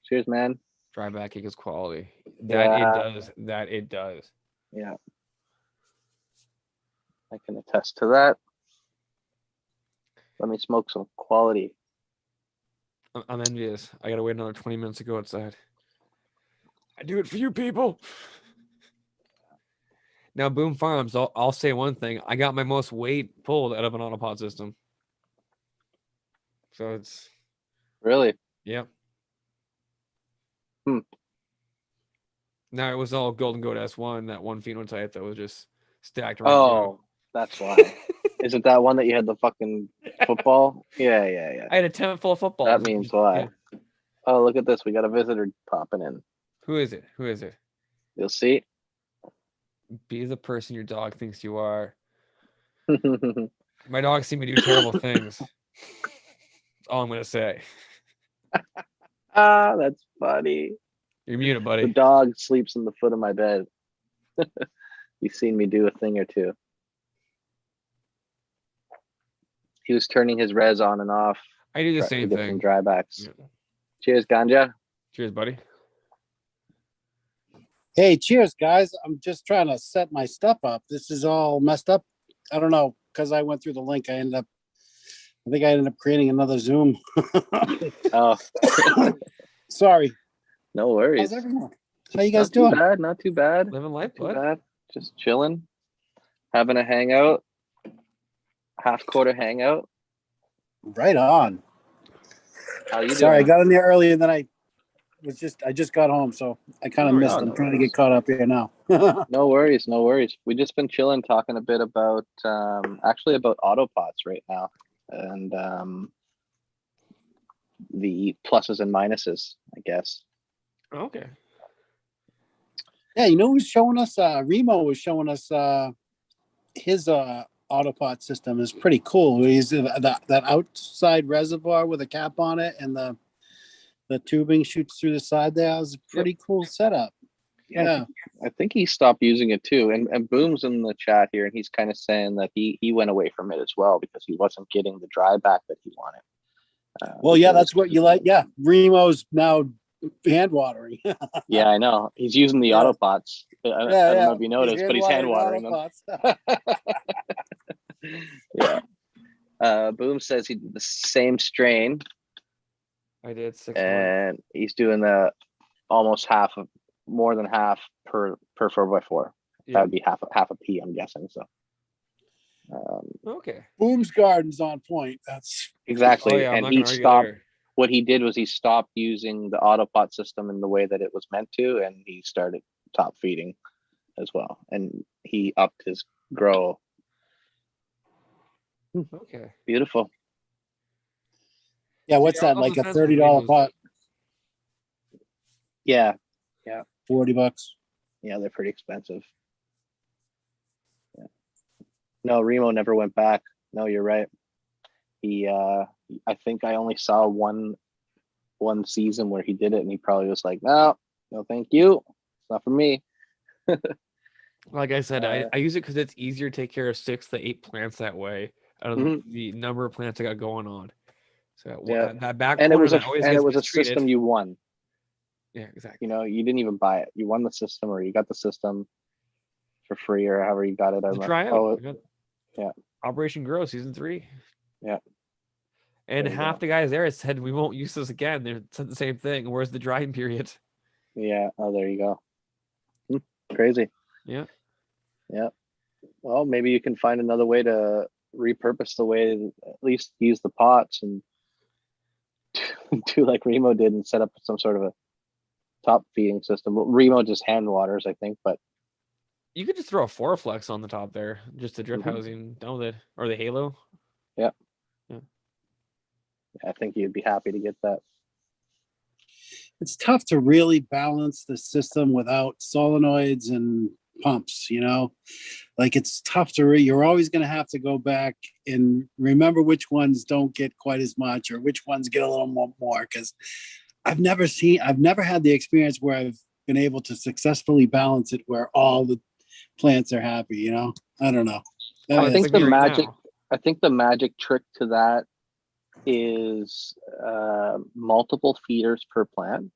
Cheers, man. Dry back equals quality. Yeah. That it does. Yeah. I can attest to that. Let me smoke some quality. I'm envious. I gotta wait another 20 minutes to go outside. I do it for you people. Now, Boom Farms, I'll say one thing. I got my most weight pulled out of an autopod system. So it's... Really? Yep. Hmm. Now, it was all Golden Goat S1, that one phenotype that was just stacked around. Oh, that's why. Isn't that one that you had the fucking football? Yeah. I had a tent full of footballs. That means why. Yeah. Oh, look at this. We got a visitor popping in. Who is it? You'll see. Be the person your dog thinks you are. My dog's seen me do terrible things. That's all I'm gonna say. That's funny. You're muted, buddy. The dog sleeps in the foot of my bed. He's seen me do a thing or two. He was turning his res on and off. I do the same to get thing. some drybacks. Yeah. Cheers, Ganja. Cheers, buddy. Hey, cheers, guys. I'm just trying to set my stuff up. This is all messed up. I don't know, because I went through the link. I think I ended up creating another Zoom. Oh, Sorry. no worries. How's everyone? How you guys Not doing? too bad. Not too bad. Living life, Too bud. bad. Just chilling, having a hangout, half quarter hangout. Right on. How you Sorry, I doing? got in there earlier than I just got home, so I kind of No missed. worries. I'm trying to get caught up here now. No worries. No worries. We just been chilling, talking a bit about actually about autopots right now, and the pluses and minuses, I guess. Okay. Yeah, you know who's showing us? Remo was showing us his autopod system is pretty cool. He's that outside reservoir with a cap on it, and the tubing shoots through the side there. It was a pretty cool setup. Yeah. I think he stopped using it too. And Boom's in the chat here, and he's kind of saying that he went away from it as well because he wasn't getting the dry back that he wanted. Well, yeah, that's what you like. Yeah, Remo's now hand watering. Yeah, I know. He's using the autopots. I don't know if you noticed, but he's hand watering them. Yeah. Boom says he did the same strain, I did 6 and he's doing the almost more than half per 4x4. Yeah. That would be half a P, I'm guessing. So. Okay. Boom's garden's on point. That's Exactly. Oh, yeah, I'm And not he gonna argue stopped. there. What he did was he stopped using the autopot system in the way that it was meant to, and he started top feeding as well. And he upped his grow. Okay. Beautiful. yeah. What's See, that? all Like those a fences made $30 those- pot, Yeah. $40. Yeah, they're pretty expensive. Yeah. No, Remo never went back. No, you're right. He I think I only saw one season where he did it, and he probably was like, no, thank you. It's not for me. Like I said, I use it because it's easier to take care of 6 to 8 plants that way out of the number of plants I got going on. So Yeah. that back And it corner was that always a gets mistreated. system you won. Yeah, exactly. You know, you didn't even buy it. You won the system, or you got the system for free, or however you got it. To try out. Yeah. Operation Grow season 3. Yeah. And There you half go. the guys there said we won't use this again. They said the same thing. Where's the drying period? Yeah. Oh, there you go. Crazy. Yeah. Yeah. Well, maybe you can find another way to repurpose the way, at least use the pots and do like Remo did and set up some sort of a top feeding system. Well, Remo just hand waters, I think, but You could just throw a Foraflex on the top there, just the drip housing, done with it, or the Halo. Yeah. Yeah. I think you'd be happy to get that. It's tough to really balance the system without solenoids and pumps, you know, like it's tough to you're always going to have to go back and remember which ones don't get quite as much or which ones get a little more because I've never had the experience where I've been able to successfully balance it where all the plants are happy. You know, I don't know. I it's think like the me right magic. now. I think the magic trick to that is multiple feeders per plant.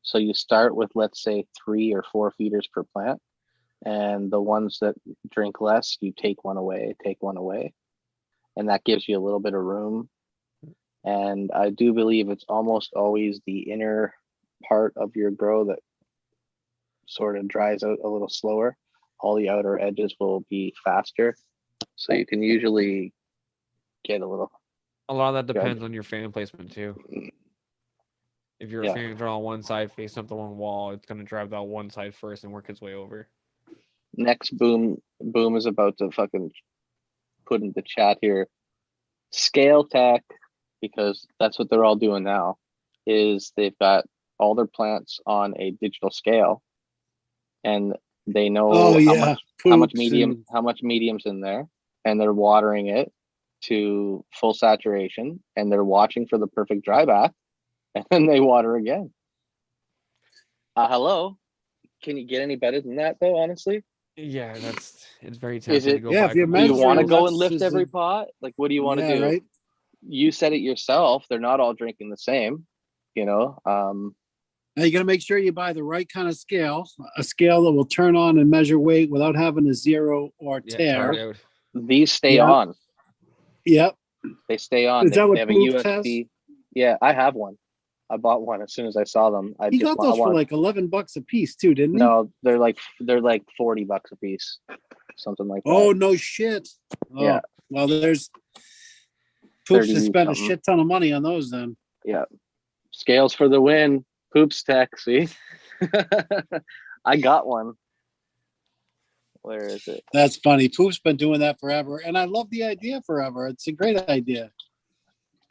So you start with, let's say, 3 or 4 feeders per plant, and the ones that drink less, you take one away, and that gives you a little bit of room. And I do believe it's almost always the inner part of your grow that sort of dries out a little slower. All the outer edges will be faster, so you can usually get a little. A lot of that Good. depends on your fan placement too. If your Yeah. fans are on one side facing up the one wall, it's gonna drive that one side first and work its way over. Next boom is about to fucking put in the chat here. Scale tech, because that's what they're all doing now, is they've got all their plants on a digital scale, and they know Oh how yeah, much poops and medium's in there, and they're watering it to full saturation, and they're watching for the perfect dry bath, and then they water again. Hello, can you get any better than that though? Honestly, Yeah, it's very Is tempting to it? go Yeah, buy if you're a Do you couple want to measuring, go scales. and that's lift just every pot? Like, what do you want to yeah, do? right. You said it yourself. They're not all drinking the same, you know. Now you got to make sure you buy the right kind of scale, a scale that will turn on and measure weight without having a zero or Yeah, tear. tired out. These stay Yeah. on. Yep. They stay on. Is that They what have a Poops has? USB. Yeah, I have one. I bought one as soon as I saw them. I He just got want. I those for want. like $11 a piece too, didn't he? No, they're like $40 a piece, something like that. Oh no shit. Oh, Yeah. well, there's Poops to 30 spend a something. shit ton of money on those then. Yeah. Scales for the win. Poops tech. See, I got one. Where is it? That's funny. Poop's been doing that forever, and I love the idea forever. It's a great idea,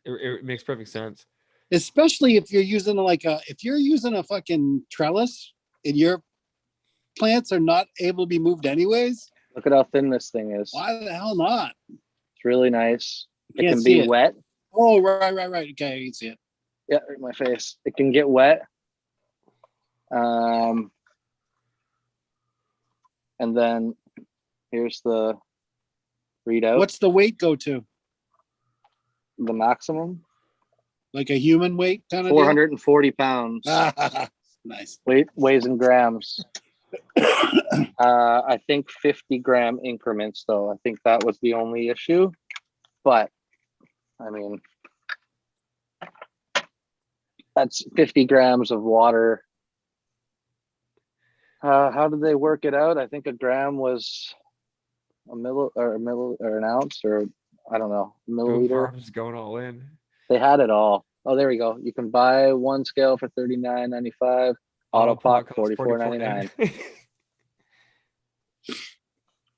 It makes perfect sense. especially if you're using a fucking trellis and your plants are not able to be moved anyways. Look at how thin this thing is. Why the hell not? It's really nice. You It can't can see be it. wet. Oh, right. Okay, I can see it. Yeah, right in my face. It can get wet. And then here's the readout. What's the weight go to? The maximum? Like a human weight kind of 440 pounds. deal? Nice. Weighs in grams. I think 50-gram increments, though. I think that was the only issue. But, I mean, that's 50 grams of water. How did they work it out? I think a gram was a or an ounce, or I don't know, Boom milliliter. Farms going all in. They had it all. Oh, there we go. You can buy one scale for $39.95. Autopot $44.99.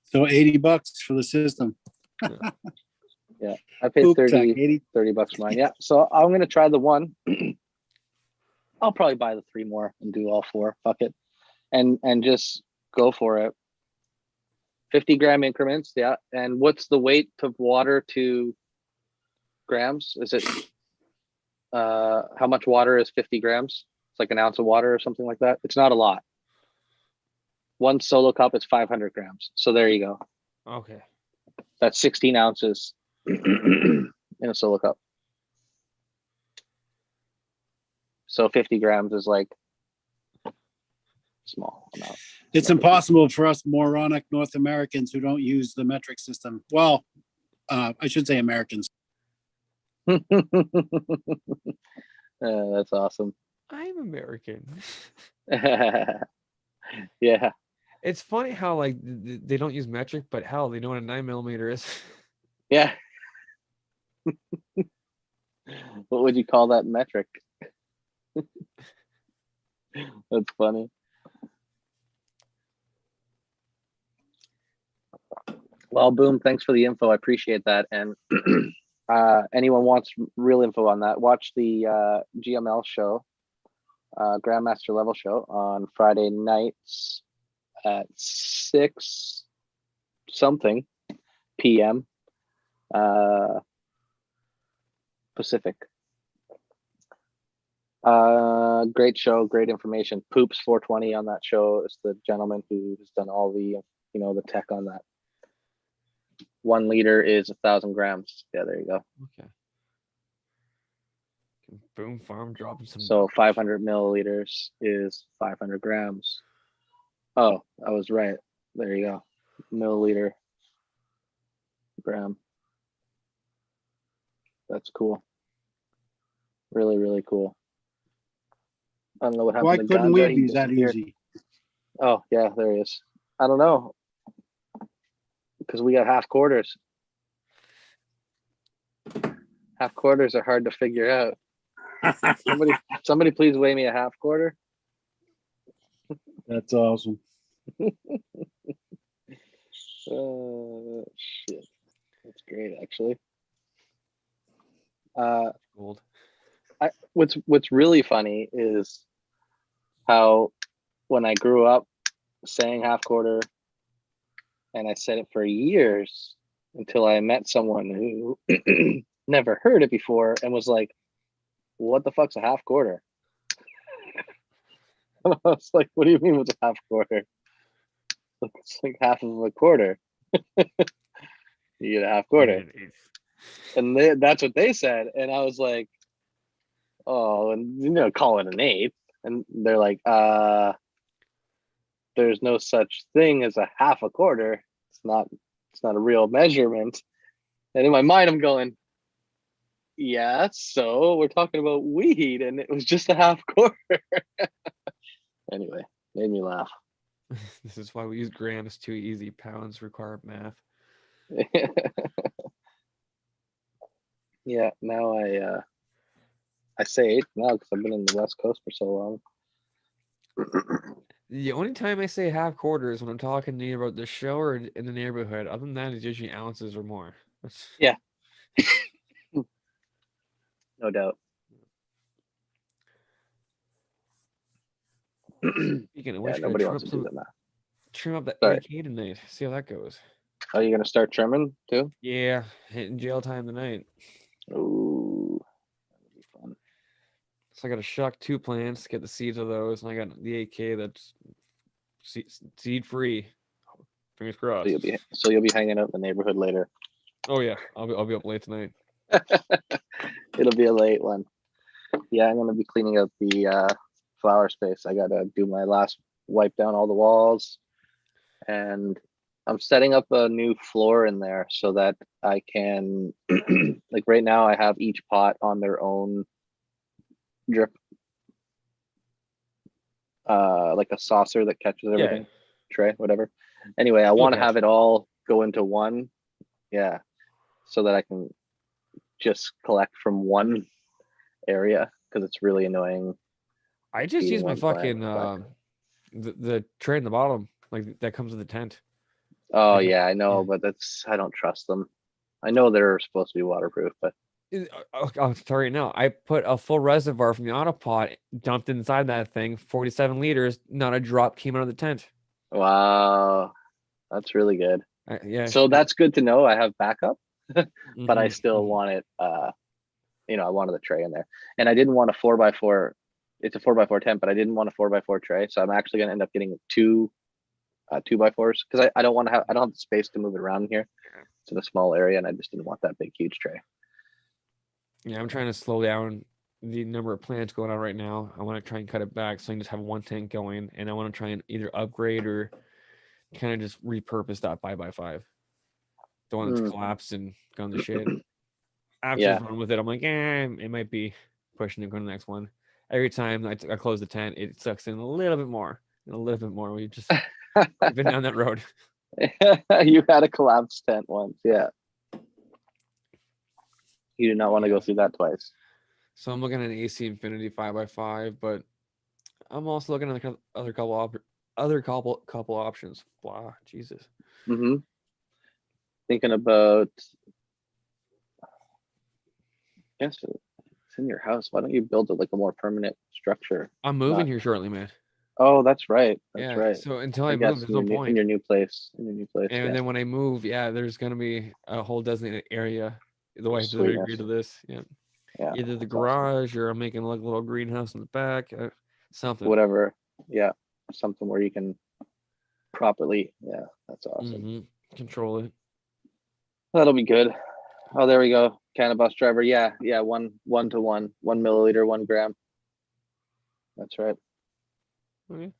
So $80 for the system. Yeah, I paid Poop 30 tech, 80. $30 for mine. Yeah, so I'm gonna try the one. I'll probably buy the 3 more and do all 4. Fuck it, and just go for it. 50-gram increments. Yeah, and what's the weight of water to grams? Is it how much water is 50 grams? It's like an ounce of water or something like that. It's not a lot. One solo cup is 500 grams. So there you go. Okay. That's 16 ounces in a solo cup. So 50 grams is like small amount. It's impossible for us moronic North Americans who don't use the metric system. Well, I should say Americans. That's awesome. I'm American. Yeah. It's funny how like they don't use metric, but hell, they know what a 9mm is. Yeah. What would you call that metric? That's funny. Well, Boom, thanks for the info. I appreciate that. And anyone wants real info on that, watch the GML show, Grandmaster Level show on Friday nights at 6 something p.m. Pacific. Great show, great information. Poops 420 on that show is the gentleman who has done all the, the tech on that. 1 liter is 1,000 grams. Yeah, there you go. Okay. Boom Farm dropping some. So 500 milliliters is 500 grams. Oh, I was right. There you go. Milliliter, gram. That's cool. Really, really cool. I don't know what happened Why to couldn't Ganja. we He be that disappeared. easy? Oh, yeah, there he is. I don't know. Because we got half quarters. Half quarters are hard to figure out. Somebody please weigh me a half quarter. That's awesome. Shit. That's great, actually. Gold. What's really funny is how when I grew up saying half quarter, and I said it for years until I met someone who never heard it before and was like, "What the fuck's a half quarter?" And I was like, "What do you mean what's a half quarter? It's like half of a quarter. You get a half quarter." And that's what they said, and I was like, "Oh, and call it an eighth." And they're like, "There's no such thing as a half a quarter. It's not a real measurement." And in my mind, I'm going, "Yeah, so we're talking about weed, and it was just a half quarter." Anyway, made me laugh. This is why we use grams. Too easy. Pounds require math. Yeah, now I say eighth now because I've been in the West Coast for so long. The only time I say half quarter is when I'm talking to you about the show or in the neighborhood. Other than that, it's usually ounces or more. Yeah. No doubt. Speaking of which, Yeah, nobody wants to do that now. Trim up that Sorry. AK tonight. See how that goes. Are you gonna start trimming too? Yeah, hitting jail time tonight. Ooh, that'll be fun. So I got to shuck 2 plants, get the seeds of those, and I got the AK that's seed free. Fingers crossed. So you'll be hanging out in the neighborhood later. Oh yeah, I'll be up late tonight. It'll be a late one. Yeah, I'm gonna be cleaning out the flower space. I gotta do my last wipe down all the walls, and I'm setting up a new floor in there so that I can like right now I have each pot on their own drip, like a saucer that catches everything. Tray, whatever. Anyway, I want to have it all go into one, so that I can just collect from one area because it's really annoying. I just use my fucking the tray in the bottom, like that comes with the tent. Oh yeah, I know, but I don't trust them. I know they're supposed to be waterproof, but I'll tell you now. I put a full reservoir from the autopot, dumped inside that thing, 47 liters. Not a drop came out of the tent. Wow, that's really good. Yeah. So that's good to know. I have backup, but I still want it. I wanted the tray in there, and I didn't want a 4x4. It's a 4x4 tent, but I didn't want a 4x4 tray, so I'm actually gonna end up getting 2x4s because I don't have the space to move it around here. It's in a small area, and I just didn't want that big, huge tray. Yeah, I'm trying to slow down the number of plants going on right now. I want to try and cut it back so I can just have one tank going, and I want to try and either upgrade or kind of just repurpose that 5x5. The one that's collapsed and gone to shit. After run with it, I'm like, it might be pushing to go to the next one. Every time I close the tent, it sucks in a little bit more and a little bit more. We've just been down that road. You had a collapsed tent once, yeah. You do not want to go through that twice. So I'm looking at an AC Infinity 5x5, but I'm also looking at other couple options. Wow, Jesus. Thinking about, I guess it's in your house. Why don't you build it like a more permanent structure? I'm moving here shortly, man. Oh, that's right. That's right. So until I move, there's no point. In your new place. And then when I move, there's gonna be a whole designated area. The wife doesn't agree to this. Yeah. Yeah. Either the that's awesome. garage or I'm making like a little greenhouse in the back. Something. Whatever. Yeah. Something where you can properly. Yeah. That's awesome. Control it. That'll be good. Oh, there we go. Cannabis driver. Yeah. Yeah. 1 to 1 milliliter, 1 gram. That's right. Okay.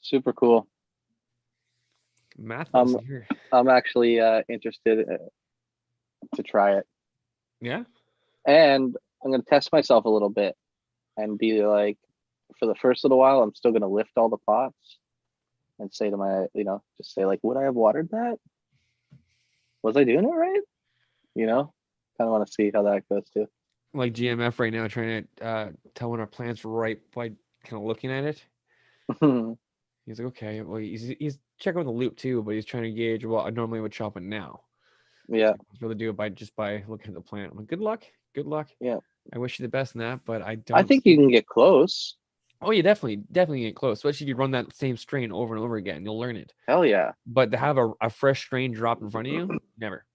Super cool. Math lesson here. I'm actually interested to try it. Yeah. And I'm going to test myself a little bit and be like, for the first little while, I'm still going to lift all the pots and say to my, just say like, would I have watered that? Was I doing it right? Kind of want to see how that goes too. Like GMF right now, trying to tell when our plant's ripe by kind of looking at it. He's like, okay, well, he's checking with the loop too, but he's trying to gauge what I normally would chop it now. Yeah. He's able to do it by looking at the plant. I'm like, good luck. Yeah. I wish you the best in that, but I don't. I think you can get close. Oh, yeah, definitely get close. Especially if you run that same strain over and over again, you'll learn it. Hell yeah. But to have a fresh strain drop in front of you, never.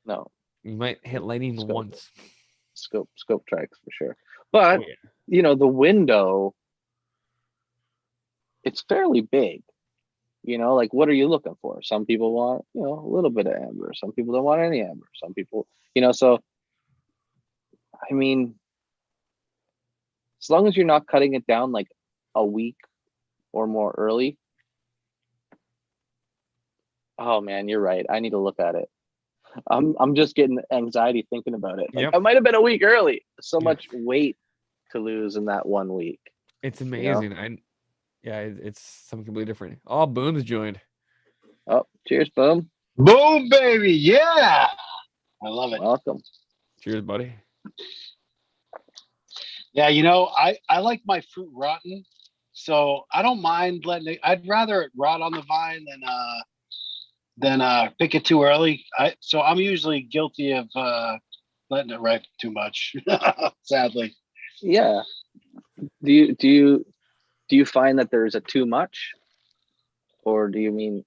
No. You might hit lightning once. Scope tracks for sure. But the window, it's fairly big. Like what are you looking for? Some people want, a little bit of amber. Some people don't want any amber. Some people, so I mean, as long as you're not cutting it down like a week or more early. Oh man, you're right. I need to look at it. I'm just getting anxiety thinking about it. Like I might have been a week early. So much weight to lose in that 1 week. It's amazing. It's something completely different. Oh, Boom's joined. Oh, cheers, Boom. Boom, baby. Yeah. I love it. Welcome. Cheers, buddy. Yeah, I like my fruit rotten, so I don't mind letting it. I'd rather it rot on the vine than pick it too early. So I'm usually guilty of letting it ripe too much, sadly. Yeah. Do you find that there's a too much, or do you mean,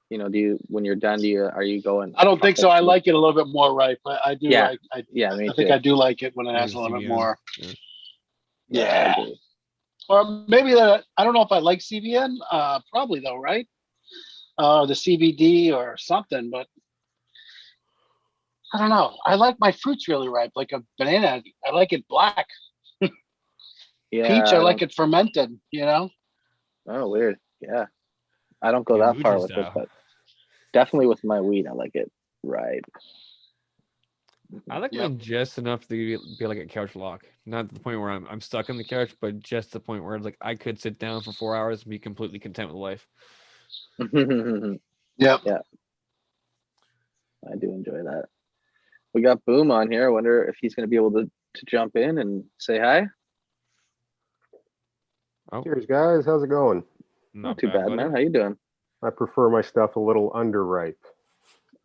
when you're done, are you going? I don't think so. I like it a little bit more ripe. I do. Yeah. I Me think too. I do like it when it has a little bit more. Yeah. Or maybe that. I don't know if I like CBN. Probably though, right? The CBD or something, but I don't know. I like my fruits really ripe, like a banana. I like it black. Yeah. Peach, I like it fermented. Oh, weird. Yeah. I don't go that Muji far with style. it, but definitely with my weed, I like it right. I like mine just enough to be like a couch lock. Not to the point where I'm stuck on the couch, but just the point where it's like I could sit down for 4 hours and be completely content with life. Yeah. I do enjoy that. We got Boom on here. I wonder if he's going to be able to jump in and say hi. Oh, cheers, guys. How's it going? Not too bad, man. How you doing? I prefer my stuff a little underripe.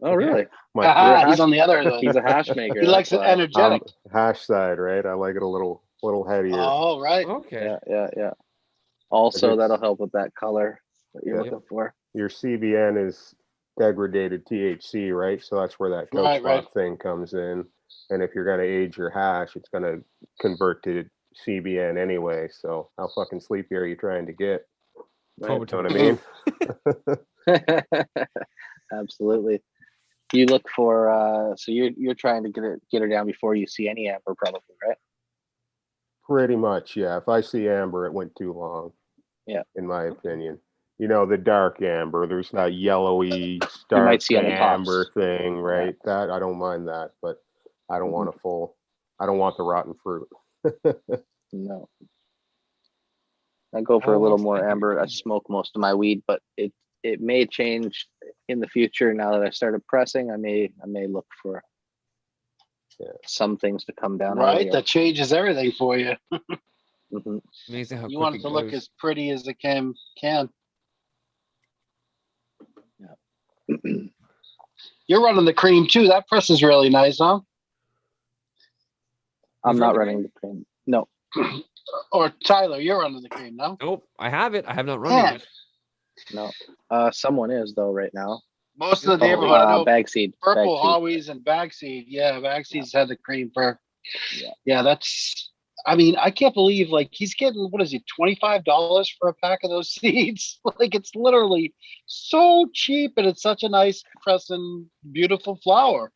Oh, really? He's on the other. He's a hash maker. He likes it energetic. Hash side, right? I like it a little heavier. Oh, right. Okay. Yeah. Also, that'll help with that color that you're looking for. Your CBN is degraded THC, right? So that's where that couch thing comes in. And if you're going to age your hash, it's going to convert to CBN anyway. So how fucking sleepy are you trying to get? Right. You know what I mean? Absolutely. You look for so you're trying to get her down before you see any amber, probably, right? Pretty much, yeah. If I see amber, it went too long. Yeah, in my opinion. The dark amber. There's that yellowy you might stark see on the amber tops. thing, right? That I don't mind that, but I don't want a full. I don't want the rotten fruit. No. I go for a little more amber. I smoke most of my weed, but it may change in the future. Now that I started pressing, I may look for some things to come down. Right, earlier. that changes everything for you. Amazing how you quick want it it to goes. look as pretty as it can. Yeah. You're running the cream too. That press is really nice, huh? I'm not running the cream. No. Or Tyler, you're running the cream, no? Nope, I have it. I have not run it yet. No. Someone is though right now. Most of the neighborhood, I know bag seed. Purple, Bag seed. Always, and Bagseed. Yeah, Bagseed's had the cream for. Yeah. Yeah, that's. I mean, I can't believe like he's getting what is he, $25 for a pack of those seeds? Like it's literally so cheap, and it's such a nice, pressing, beautiful flower.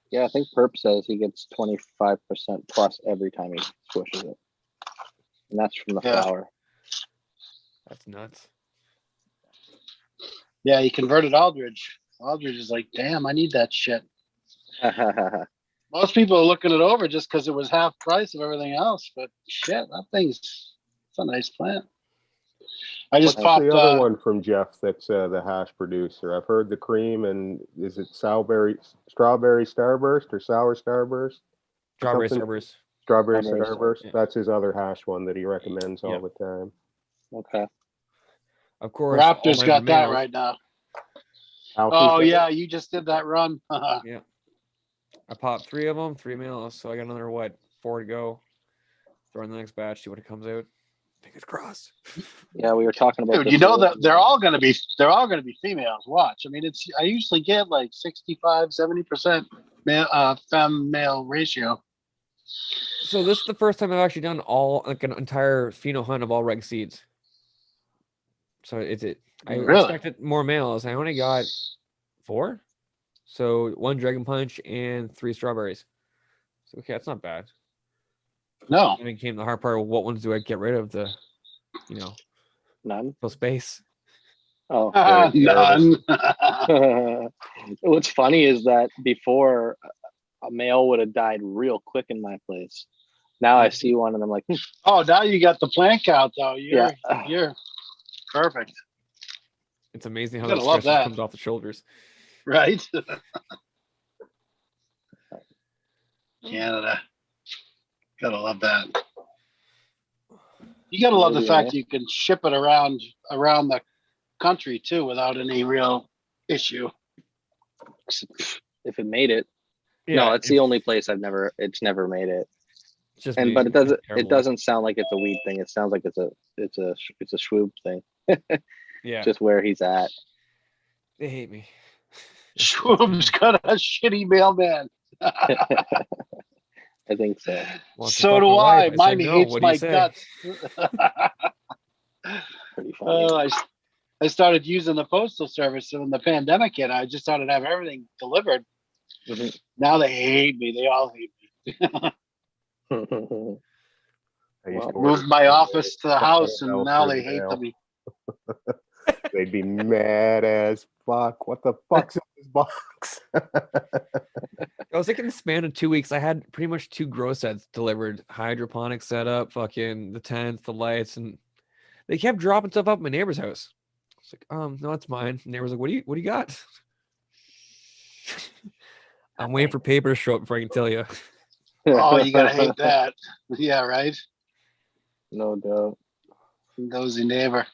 Yeah, I think Perp says he gets 25% plus every time he squishes it, and that's from the flower. That's nuts. Yeah, he converted Aldridge. Aldridge is like, damn, I need that shit. Most people are looking it over just because it was half price of everything else. But shit, it's a nice plant. I just What's popped the other one from Jeff that's the hash producer? I've heard the cream, and is it strawberry starburst or sour starburst? Strawberry Something? Starburst. Strawberry Strawberry starburst. Yeah. That's his other hash one that he recommends all Yep. the time. Okay. Of course, Raptors got that right now. Oh yeah, you just did that run. Yeah. I popped 3 of them, 3 males, so I got another 4 to go. Throw in the next batch, see what it comes out. Fingers crossed. Yeah, we were talking about. Dude, you know that they're all gonna be females. Watch. I mean, I usually get like 65-70% femme male ratio. So this is the first time I've actually done an entire pheno hunt of all reg seeds. So I expected more males. I only got 4. So 1 dragon punch and 3 strawberries. So okay, that's not bad. No. And it came the hard part. What ones do I get rid of? None. Fill space. Oh, none. What's funny is that before a male would have died real quick in my place. Now I see one and I'm like, oh, now you got the plant count though. You're perfect. It's amazing how that stress just comes off the shoulders. Right. Canada. Gotta love that. You gotta love the fact you can ship it around the country too without any real issue. If it made it. Yeah, no, it's the only place it's never made it. But it doesn't sound like it's a weed thing. It sounds like it's a swoop thing. Yeah. Just where he's at. They hate me. Swoop's got a shitty mailman. I think so. So do I. Mine hates my guts. Pretty funny. I started using the postal service when the pandemic hit. I just started having everything delivered. Mm-hmm. Now they hate me. They all hate me. Moved my office to the house, and now they hate me. They'd be mad as fuck. What the fuck's in this box? I was like, in the span of 2 weeks, I had pretty much 2 grow sets delivered. Hydroponic setup, fucking the tents, the lights, and they kept dropping stuff up at my neighbor's house. It's like, no, it's mine. The neighbor's like, what do you got? I'm waiting for paper to show up before I can tell you. Oh, you gotta hate that. Yeah, right. No doubt. Nosy neighbor.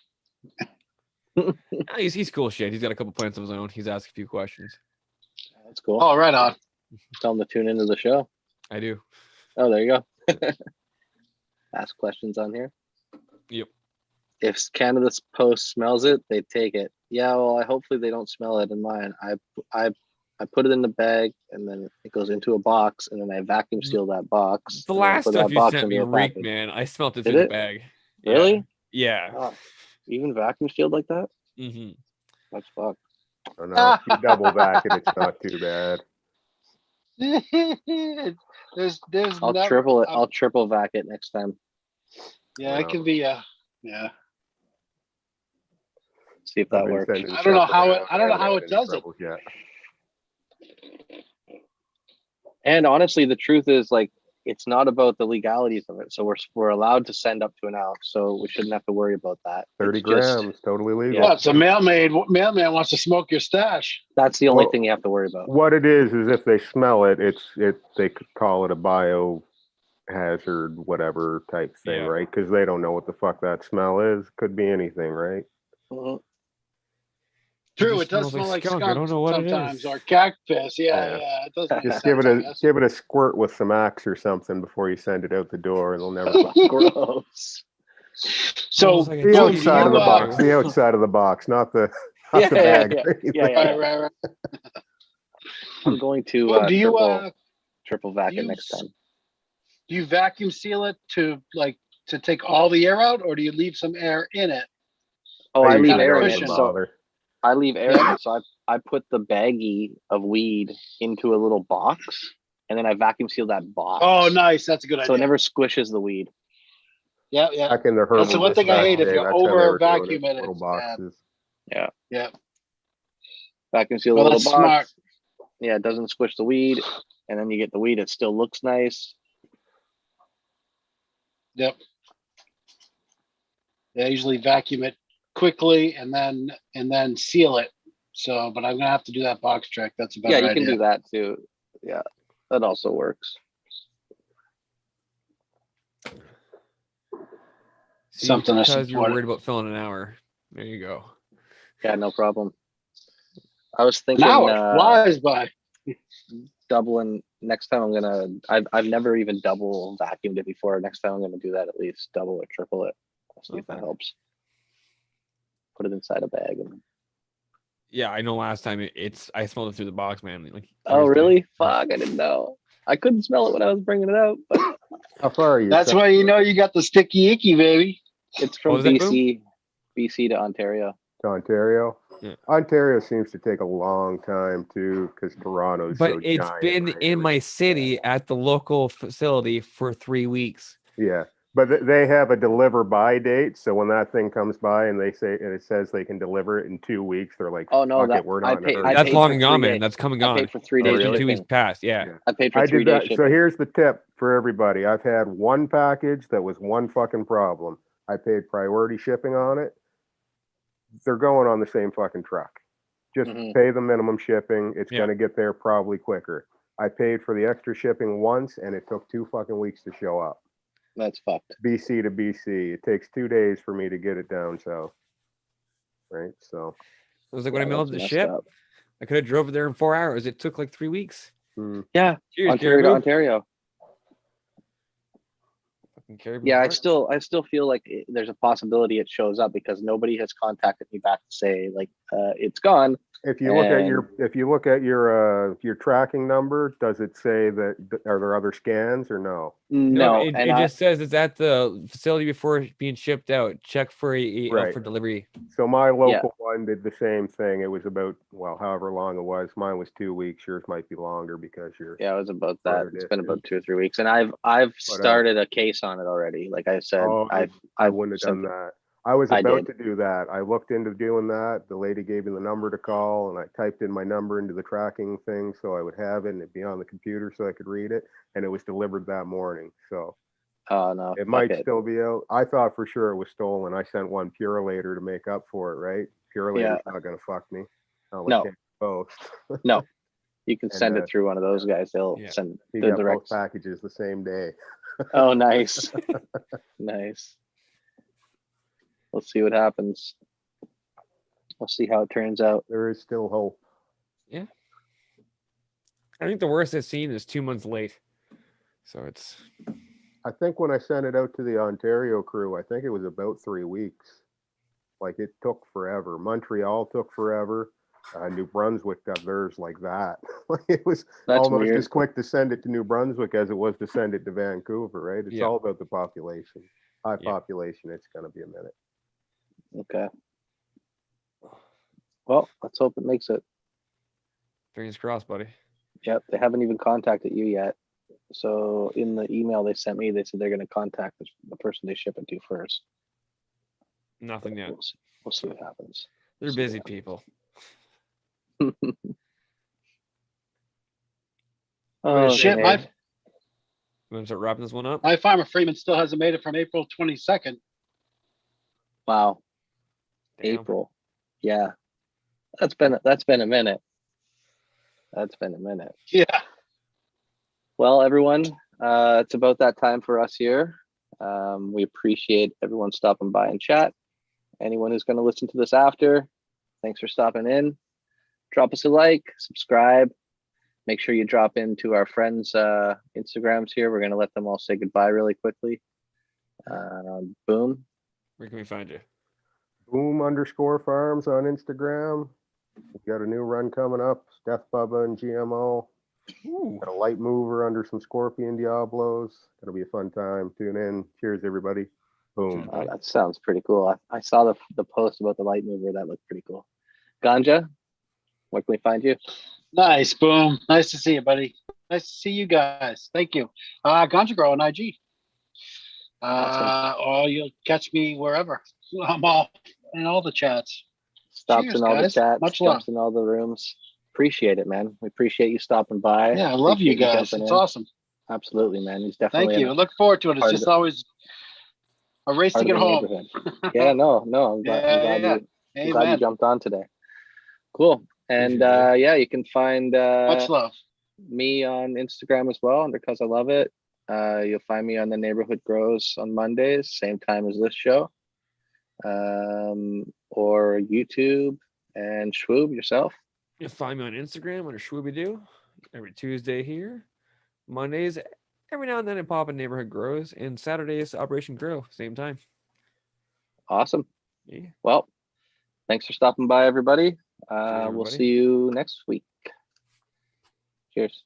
He's cool shit. He's got a couple plants of his own. He's asked a few questions. That's cool. Oh, right on. Tell him to tune into the show. I do. Oh, there you go. Ask questions on here. Yep. If Canada Post smells it, they take it. Yeah, well, hopefully they don't smell it in mine. I put it in the bag, and then it goes into a box, and then I vacuum seal that box. The last stuff you sent me reeked, man. I smelled it through the bag. Really? Yeah. Oh, even vacuum sealed like that? Mm-hmm. That's fucked. Oh, no, if you double vac it, it's not too bad. I'll triple vac it next time. Yeah, it can be yeah. See if that works. I don't know how it does it. Yet. And honestly, the truth is, like, it's not about the legalities of it. So we're allowed to send up to an ounce, so we shouldn't have to worry about that. 30 grams, totally legal. Yeah, it's a mailman wants to smoke your stash. That's the only thing you have to worry about. What it is if they smell it, they could call it a biohazard, whatever type thing, right? Because they don't know what the fuck that smell is. Could be anything, right? Mm-hmm. True, it does smell like skunk. I don't know what sometimes, it is. or cactus. Yeah. It does. Just give it a squirt with some Axe or something before you send it out the door, and they'll never. Gross. So the outside of the box, not the. Not the bag. Right. I'm going to Do you triple vac it you next time. do you vacuum seal it to take all the air out, or do you leave some air in it? Oh, I leave usually air don't in even it. So bother. I leave air in it. So I put the baggie of weed into a little box, and then I vacuum seal that box. Oh, nice. That's a good idea. So it never squishes the weed. Yeah. Back in the That's the one thing I hate. If you over vacuum it, little it's boxes. Yeah. Yeah. Vacuum seal Well, the little that's box. smart. Yeah, it doesn't squish the weed, and then you get the weed. It still looks nice. Yep. Yeah, I usually vacuum it quickly and then seal it. So, but I'm gonna have to do that box trick. That's a better Yeah, you idea. can do that too. Yeah, that also works. See, Something to because you're support worried it. about filling an hour. There you go. Yeah, no problem. I was An thinking hour flies by. doubling next time. I've never even double vacuumed it before. Next time I'm gonna do that, at least double or triple it. See if that Okay. helps. Put it inside a bag. Yeah, I know. Last time I smelled it through the box, man. Like, Oh, Thursday. really? Fuck! I didn't know. I couldn't smell it when I was bringing it out, but How far are you? That's why you know you got the sticky icky, baby. it's What from was that, BC to Ontario. to Ontario? Yeah. Ontario seems to take a long time too, because Toronto's But so it's giant, been right? in my city at the local facility for 3 weeks. Yeah, but they have a deliver by date. So when that thing comes by and it says they can deliver it in 2 weeks, they're like, Oh, no, "Fuck it, we're not in a hurry." That's paid long for and gone, 3 man. days. That's coming I on. paid for 3 Oh, days It's been really? 2 weeks shipping. past. Yeah. Yeah. I paid for I 3 did days that. shipping. So here's the tip for everybody. I've had one package that was one fucking problem. I paid priority shipping on it. They're going on the same fucking truck. Just Mhm. pay the minimum shipping. It's Yeah. going to get there probably quicker. I paid for the extra shipping once and it took 2 fucking weeks to show up. That's fucked. BC to BC. It takes 2 days for me to get it down south. Right. So, It was like when I Yeah, mailed that's the messed ship, up. I could have drove it there in 4 hours. It took like 3 weeks. Yeah, Cheers, Ontario to Caribou. Ontario. Fucking Caribou Yeah, I Heart. still feel like there's a possibility it shows up because nobody has contacted me back to say like it's gone. if you look at your tracking number, does it say that are there other scans or no? No, it, and it just says it's at the facility before it's being shipped out. Check for Right. for delivery. So my local one did the same thing. It was about, well, however long it was. Mine was 2 weeks. Yours might be longer because you're yeah, it was about that. further It's been about distance. 2 or 3 weeks, and I've started a case on it already. Like I said, Oh, I I've wouldn't have sent done that. I was I about did. to do that. I looked into doing that. The lady gave me the number to call, and I typed in my number into the tracking thing so I would have it and it'd be on the computer so I could read it. And it was delivered that morning. So Oh no, it fuck might it. still be out. I thought for sure it was stolen. I sent one Purolator to make up for it, right? Purolator's not gonna fuck me. No. Both. No, you can And, send it through one of those guys. They'll Yeah. send He the got direct. both packages the same day. Oh, nice, nice. Let's see what happens. We'll see how it turns out. There is still hope. Yeah. I think the worst I've seen is 2 months late. So it's I think when I sent it out to the Ontario crew, I think it was about 3 weeks. Like it took forever. Montreal took forever. New Brunswick got theirs like that. It was That's almost weird. as quick to send it to New Brunswick as it was to send it to Vancouver, right? It's Yeah. all about the population. High Yeah. population, it's going to be a minute. Okay. Well, let's hope it makes it. fingers crossed, buddy. Yep, they haven't even contacted you yet. So in the email they sent me, they said they're going to contact the person they ship it to first. Nothing yet. We'll see what happens. They're busy people. Oh Shit, okay. my You want to start wrapping this one up? my farmer Freeman still hasn't made it from April 22nd. Wow. Damn. April. Yeah. That's been a minute. That's been a minute. Yeah. Well, everyone, it's about that time for us here. We appreciate everyone stopping by and chat. Anyone who's going to listen to this after, thanks for stopping in. Drop us a like, subscribe. Make sure you drop into our friends' Instagrams here. We're going to let them all say goodbye really quickly. Boom. Where can we find you? Boom_farms on Instagram. We've got a new run coming up. Death Bubba and GMO. Ooh. Got a light mover under some Scorpion Diablos. It'll be a fun time. Tune in. Cheers, everybody. Boom. Oh, that sounds pretty cool. I saw the post about the light mover. That looked pretty cool. Ganja, where can we find you? Nice, Boom. Nice to see you, buddy. Nice to see you guys. Thank you. Ganja Grow on IG. Awesome. Or you'll catch me wherever. I'm all in all the chats. Stops Cheers, in all guys. the chats. Much jumps love. in all the rooms. Appreciate it, man. We appreciate you stopping by. Yeah, I love you Appreciate guys. jumping It's in. awesome. Absolutely, man. He's definitely. Thank you. I look forward to it. It's part of just the- always a race to part of get the home. neighborhood. Yeah, no. I'm glad, I'm glad you jumped on today. Cool. And Appreciate it. yeah, you can find Much love. me on Instagram as well under Cause I Love It. You'll find me on the Neighborhood Grows on Mondays, same time as this show. Or YouTube. And Schwoob, yourself. You can find me on Instagram under Schwoobidoo every Tuesday here. Mondays, every now and then I pop in Neighborhood Grows, and Saturdays Operation Grow, same time. Awesome. Yeah. Well, thanks for stopping by, everybody. We'll everybody. see you next week. Cheers.